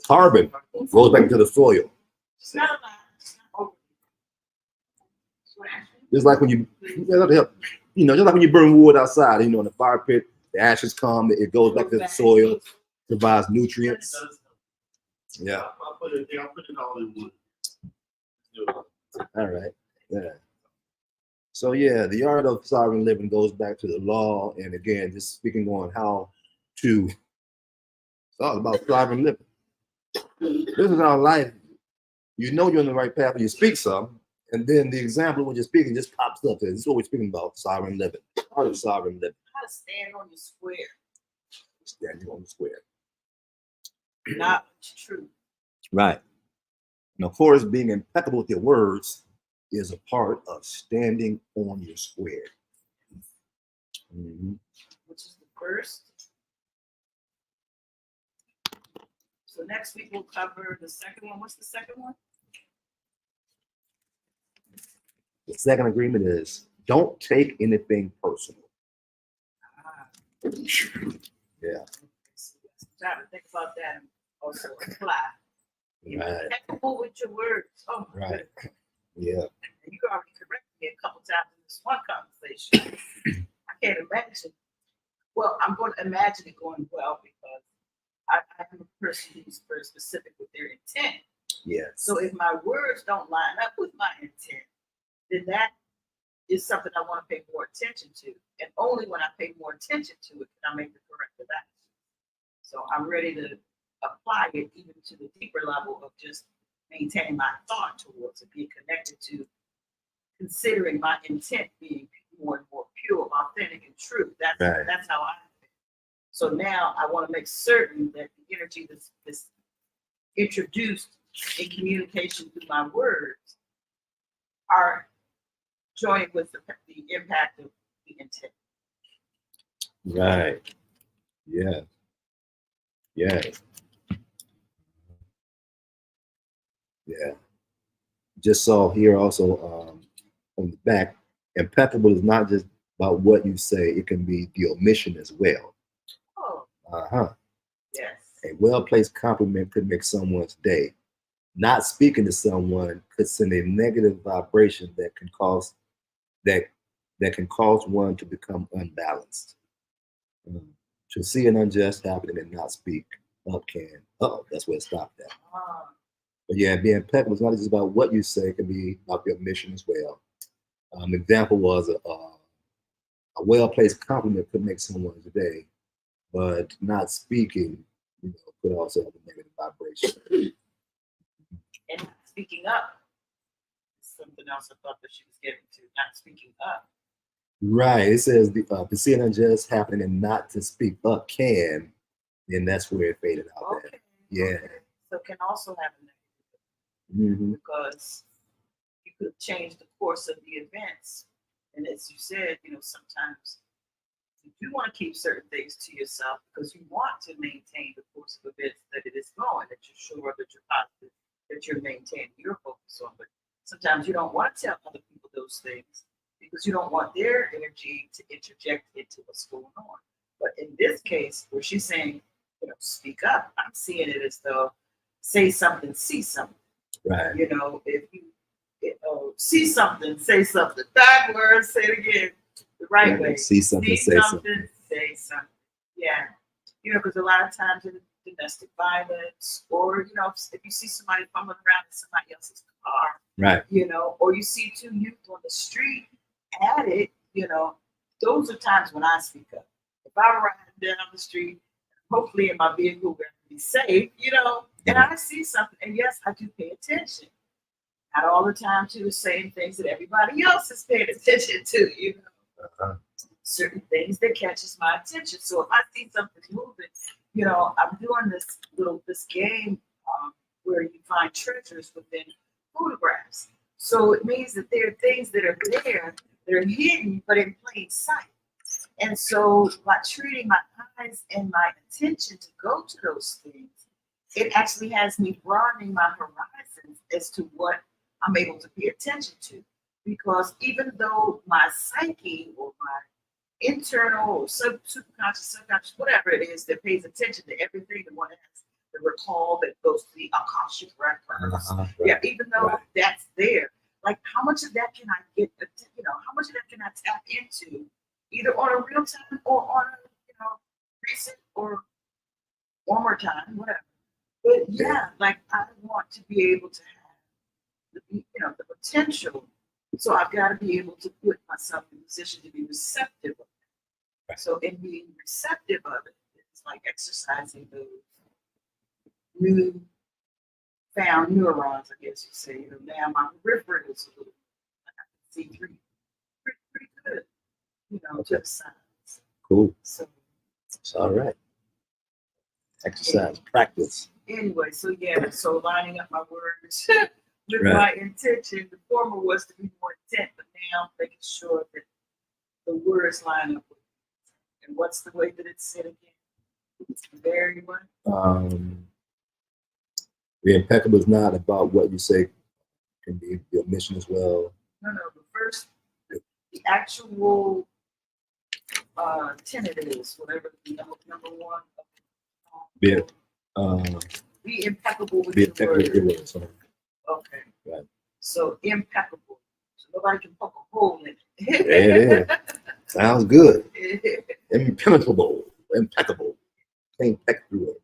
carbon goes back into the soil. it's not a lot. It's not over. So actually, Just like when just like when you burn wood outside, in the fire pit, the ashes come, it goes back to the soil, provides nutrients. Yeah. I'll put it all in wood. All right. Yeah. So yeah, the art of sovereign living goes back to the law, and again, just speaking on how to. It's all about sovereign living. This is our life. You're on the right path, and you speak some, and then the example when you're speaking just pops up. This is what we're speaking about: sovereign living, art of sovereign living. how to stand on your square. Standing on the square. Not true. Right. And of course, being impeccable with your words is a part of standing on your square. Mm-hmm. Which is the first. So next week we'll cover the second one. What's the second one? The second agreement is don't take anything personal. Ah, Yeah. try to think about that and also apply. Be Right. impeccable with your words. Oh my Right. goodness. Yeah. And you already corrected me a couple times in this one conversation. I can't imagine. Well, I'm going to imagine it going well because I'm a person who's very specific with their intent. Yes. So if my words don't line up with my intent, then that is something I want to pay more attention to. And only when I pay more attention to it can I make the corrective action. So I'm ready to apply it even to the deeper level of just maintaining my thought towards it, being connected to considering my intent being more and more pure, authentic, and true. That's how I feel. So now I want to make certain that the energy that's introduced in communication through my words are joined with the impact of the intent. Right. Yeah. Yeah. Yeah. Just saw here also on the back, impeccable is not just about what you say, it can be the omission as well. Oh, Uh-huh. yes. A well-placed compliment could make someone's day. Not speaking to someone could send a negative vibration that can cause one to become unbalanced. To see an unjust happening and not speak up can. Oh, that's where it stopped at. Ah, But yeah, being impeccable is not just about what you say; it can be about your mission as well. Example was a well-placed compliment could make someone's day, but not speaking, could also have a negative vibration. and not speaking up is something else I thought that she was getting to. Not speaking up. Right. It says to see an unjust happening and not to speak up can, then that's where it faded out. Okay. There. Yeah. Okay. So it can also have a negative Mm-hmm. because you could change the course of the events. And as you said, sometimes you do want to keep certain things to yourself because you want to maintain the course of events that it is going, that you're sure that you're positive, that you're maintaining your focus on. But sometimes you don't want to tell other people those things because you don't want their energy to interject into what's going on. But in this case, where she's saying, speak up, I'm seeing it as though say something, see something. Right. If you see something, say something. That word, say it again, the right way. See something, say something. Say something. Yeah. Because a lot of times in domestic violence, or if you see somebody fumbling around in somebody else's car, right? Or you see two youth on the street at it, those are times when I speak up. If I'm riding down the street, hopefully in my vehicle where I can be safe, and I see something, and yes, I do pay attention. Not all the time to the same things that everybody else is paying attention to, Uh-huh. Certain things that catches my attention. So if I see something moving, I'm doing this game where you find treasures within photographs. So it means that there are things that are there that are hidden but in plain sight. And so by treating my eyes and my attention to go to those things, it actually has me broadening my horizons as to what I'm able to pay attention to. Because even though my psyche or my internal or subconscious, whatever it is that pays attention to everything that one has, the recall that goes to the Akashic records. Right. Yeah, even though that's there, like how much of that can I get, how much of that can I tap into, either on a real time or on a, recent or former time, whatever. But yeah, like I want to be able to have the potential. So I've got to be able to put myself in a position to be receptive of it. Right. So in being receptive of it, it's like exercising those new found neurons, I guess you say. Now my peripheral is a little, I can see pretty good, to the sides. Cool. So it's all right. Exercise, practice. Anyway, so lining up my words with my intention. The former was to be more intent, but now I'm making sure that the words line up with it. And what's the way that it's said again? It's very what? The impeccable is not about what you say can be your mission as well. No, the first, the actual tenet is whatever the number one. Be Be impeccable with be your impeccable with your word. words. Sorry. Okay. Right. So impeccable. So nobody can poke a hole in It is. Sounds good. Impenetrable. Impeccable. Can't peck through it.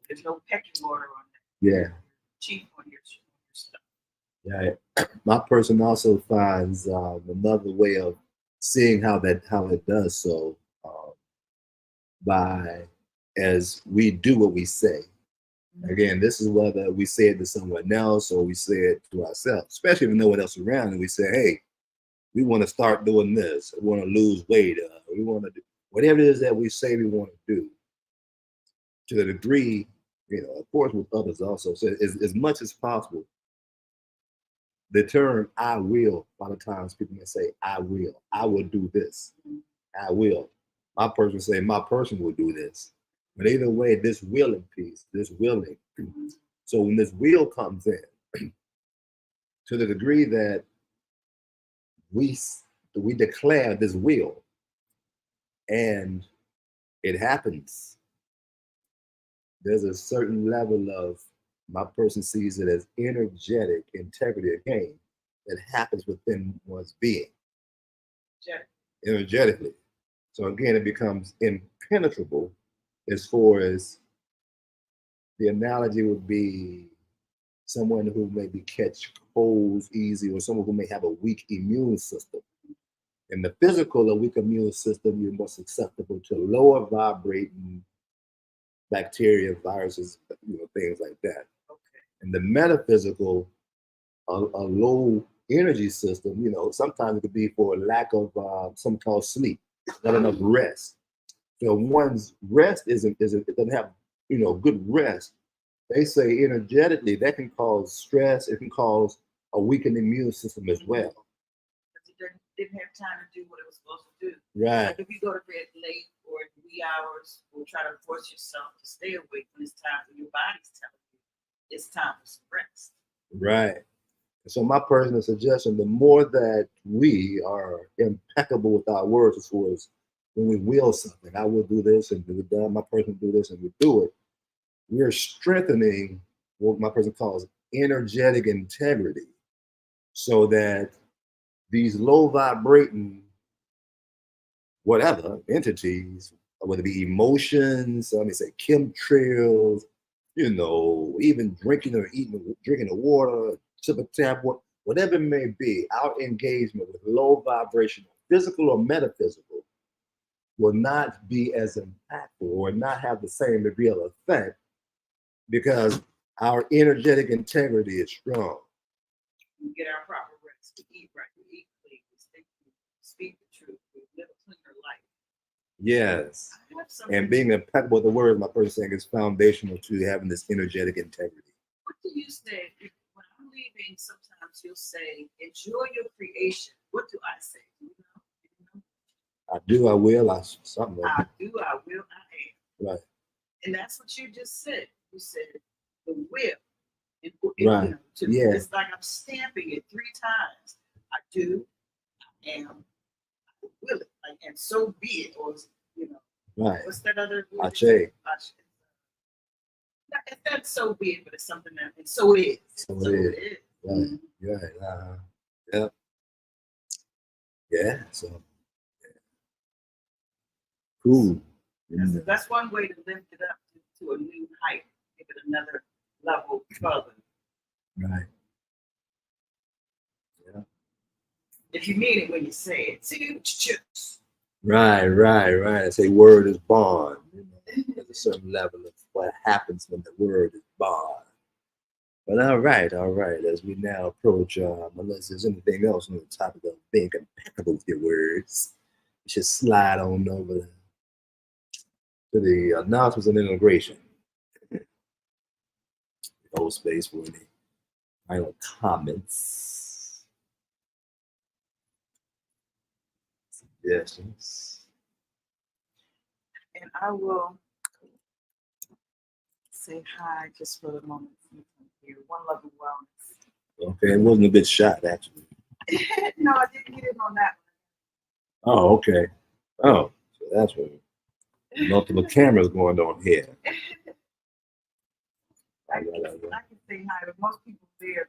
There's no pecking order on that. Yeah. Chief on your stuff. Yeah. My person also finds another way of seeing how it does so by as we do what we say. Again, this is whether we say it to someone else or we say it to ourselves, especially if no one else around, and we say, "Hey, we want to start doing this. We want to lose weight. We want to do whatever it is that we say we want to do." To the degree, of course, with others also. So, as much as possible, the term "I will." A lot of times, people may say, "I will. I will do this. I will." My person say, "My person will do this." But either way, this willing piece, this willing. So when this will comes in, to the degree that we declare this will, and it happens, there's a certain level of, my person sees it as energetic integrity again that happens within one's being, energetically. So again, it becomes impenetrable. As far as the analogy would be someone who maybe catch colds easy, or someone who may have a weak immune system. In the physical, a weak immune system, you're more susceptible to lower vibrating bacteria, viruses, things like that. Okay. In the metaphysical, a low energy system, sometimes it could be for lack of something called sleep, not enough rest. So one's rest it doesn't have, good rest. They say energetically that can cause stress. It can cause a weakened immune system as well. Because it didn't have time to do what it was supposed to do. Right. Like if you go to bed late or 3 hours, or try to force yourself to stay awake when it's time for your body's telling you it's time for some rest. Right. So my personal suggestion, the more that we are impeccable with our words as far as when we will something, I will do this and do it, my person will do this and we do it, we're strengthening what my person calls energetic integrity, so that these low vibrating whatever entities, whether it be emotions, let me say chemtrails, even drinking or drinking the water, sip of tap water, whatever it may be, our engagement with low vibrational, physical or metaphysical, will not be as impactful or not have the same degree of effect, because our energetic integrity is strong. We get our proper rest. We eat right. We eat clean. We speak the truth. We live a cleaner life. Yes. And being impeccable with the word, my person saying, is foundational to having this energetic integrity. What do you say? When I'm leaving, sometimes you'll say, "Enjoy your creation." What do I say? Do you know? I do, I will, something like that. I do, I will, I am. Right. And that's what you just said. You said the will. Right. Yeah. It's like I'm stamping it 3 times. I do, I am, I will it. Like, and so be it. Or, right. What's that other word? Ache. It's not so be it, but it's something that, and so it is. So it is. Right. Mm-hmm. Right. Yep. Yeah. So cool. That's one way to lift it up to a new height, give it another level further. Right. Yeah. If you mean it when you say it. See what you choose. Right. I say word is bond. There's a certain level of what happens when the word is bond. But all right. As we now approach, unless there's anything else on the topic of being impeccable with your words, you should slide on over to the announcements and integration. Hold space for any final comments, suggestions. And I will say hi just for the moment. Here, one love and wellness. Okay, it wasn't a good shot, actually. No, I didn't get in on that Oh, okay. Oh, so that's what one. multiple cameras going on here. I can say hi, but most people there,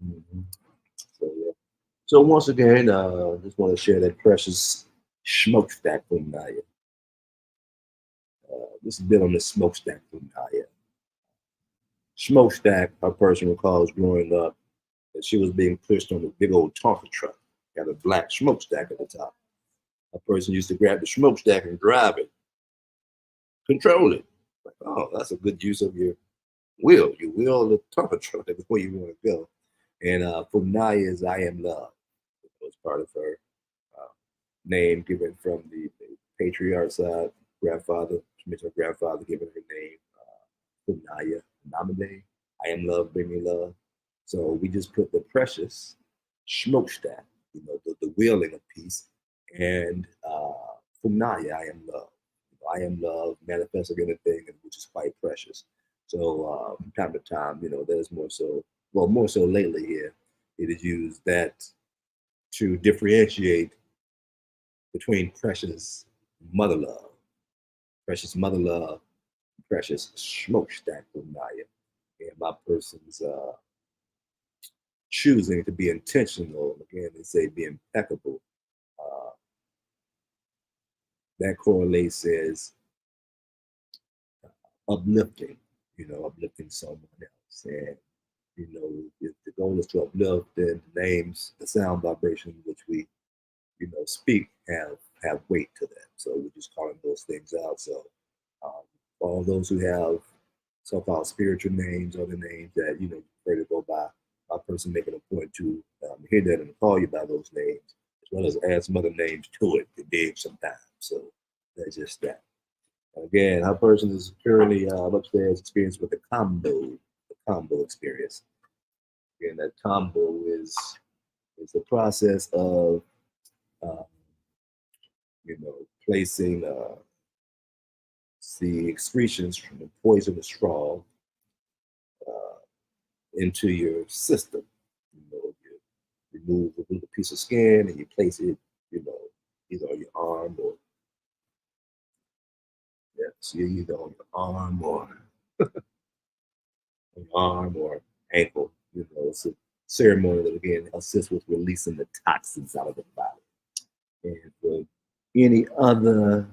Mhm. So yeah. So once again, just want to share that precious smokestack from Naya. This has been on the smokestack from Naya. Smokestack, her person recalls growing up that she was being pushed on a big old Tonka truck, got a black smokestack at the top. A person used to grab the smokestack and drive it, control it. Like, oh, that's a good use of your will. You will the Tonka truck before you want to go. And from Naya is I am love. It was part of her uh, name given from the patriarch side, grandfather. She mentioned her grandfather giving her name, Punaya, Namade. I am love, bring me love. So we just put the precious smokestack, the wheeling of peace, and Punaya, I am love. I am love, manifesting anything, which is quite precious. So from time to time, there's more so, well, more so lately here, it is used that to differentiate between precious mother love, precious smokestack from Naya, and my person's choosing to be intentional. Again, they say be impeccable. Uh, that correlates as uplifting, uplifting someone else. And, if the goal is to uplift, then the names, the sound vibration which we, speak have weight to them. So we're just calling those things out. So um, all those who have so-called spiritual names, other names that prefer to go by, my person making a point to hear that and call you by those names, as well as add some other names to it to dig sometimes. So that's just that. Again, our person is currently upstairs experienced with the combo experience. Again, that combo is the process of uh, placing the excretions from the poisonous straw uh, into your system. You remove a piece of skin and you place it, either on your arm or either on your arm or ankle. It's a ceremony that again assists with releasing the toxins out of the body. And for any other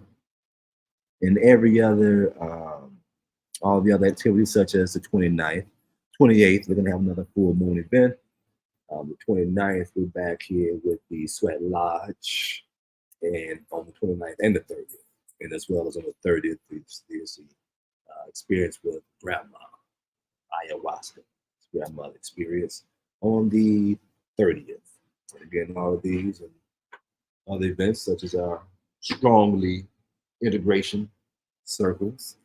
and every other all the other activities such as the 29th, 28th, we're gonna have another full moon event. The 29th, we're back here with the Sweat Lodge, and on the 29th and the 30th, and as well as on the 30th, there's the experience with grandma, ayahuasca, grandmother experience on the 30th. And again, all of these and other events, such as our strongly integration circles,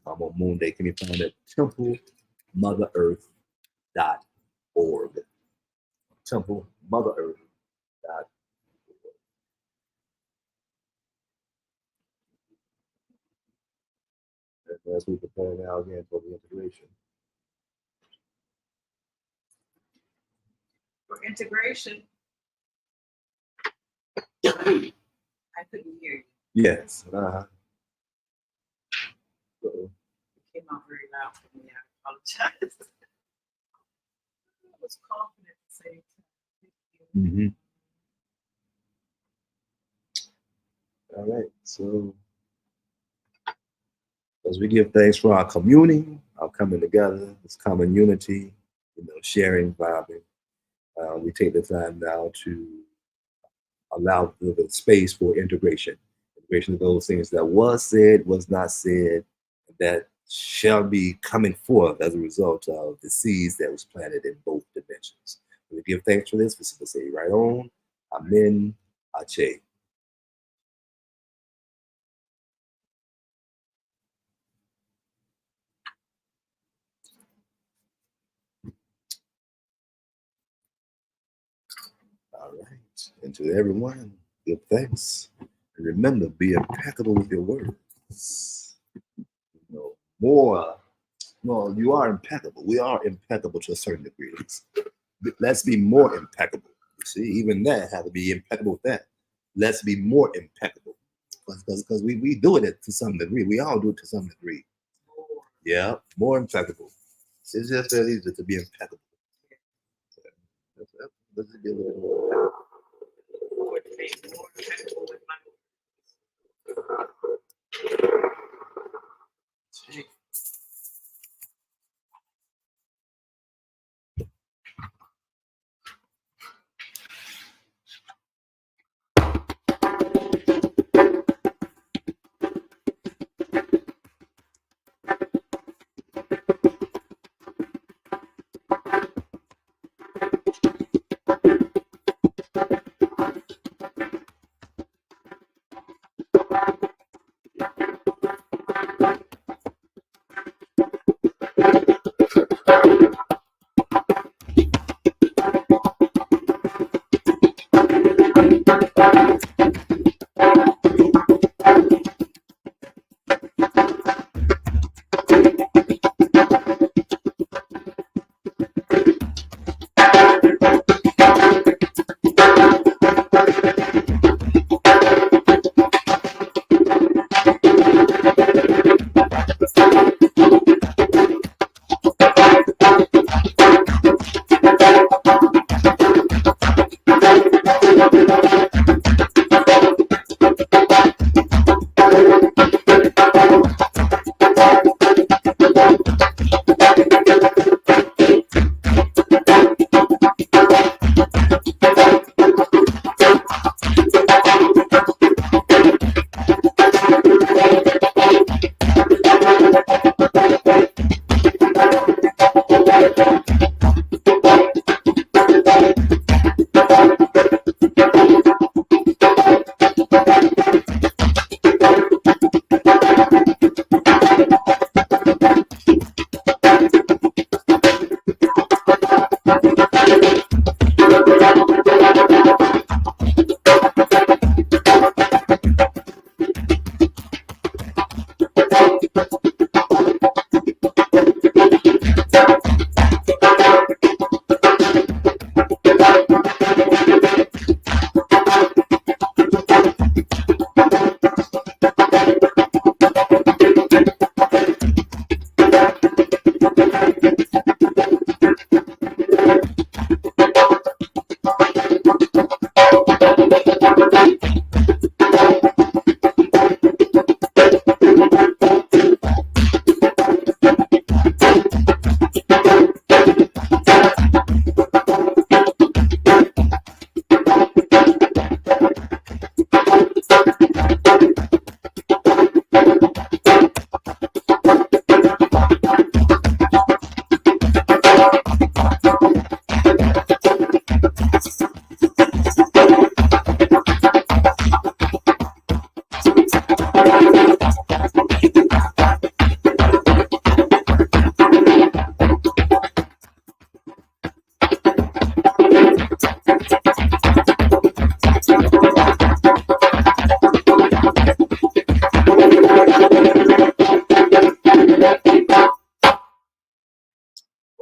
on Moon Day, can be found at templemotherEarth.org. TemplemotherEarth.org. And as we prepare now again for the integration. For integration, I couldn't hear you. Yes. It came out very loud for me. I apologize. I was coughing at the same time. Mm-hmm. All right. So as we give thanks for our communing, our coming together, this common unity, sharing, vibing, we take the time now to allow the space for integration. Integration of those things that was said, was not said, that shall be coming forth as a result of the seeds that was planted in both dimensions. We give thanks for this. We say right on. Amen. Ache. All right. And to everyone, give thanks. And remember, be impeccable with your words. more. Well, you are impeccable. We are impeccable to a certain degree. Let's be more impeccable. You see, even that have to be impeccable with that. Let's be more impeccable. Because we do it to some degree. We all do it to some degree. Yeah, more impeccable. It's just that easy to be impeccable. Let's be a little more.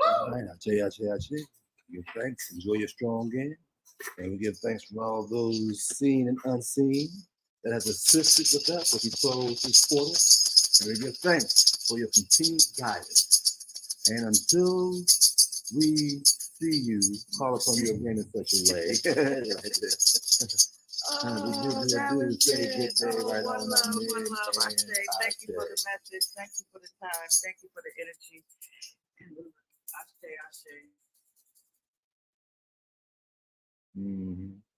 All right, I say. Give thanks. Enjoy your strong game. And we give thanks for all those seen and unseen that has assisted with us as we close this portal. And we give thanks for your continued guidance. And until we see you, call upon you again in such a way. Like this. Oh, that was good. One love, I say. Thank you for the message. Thank you for the time. Thank you for the energy. I say. Mm-hmm.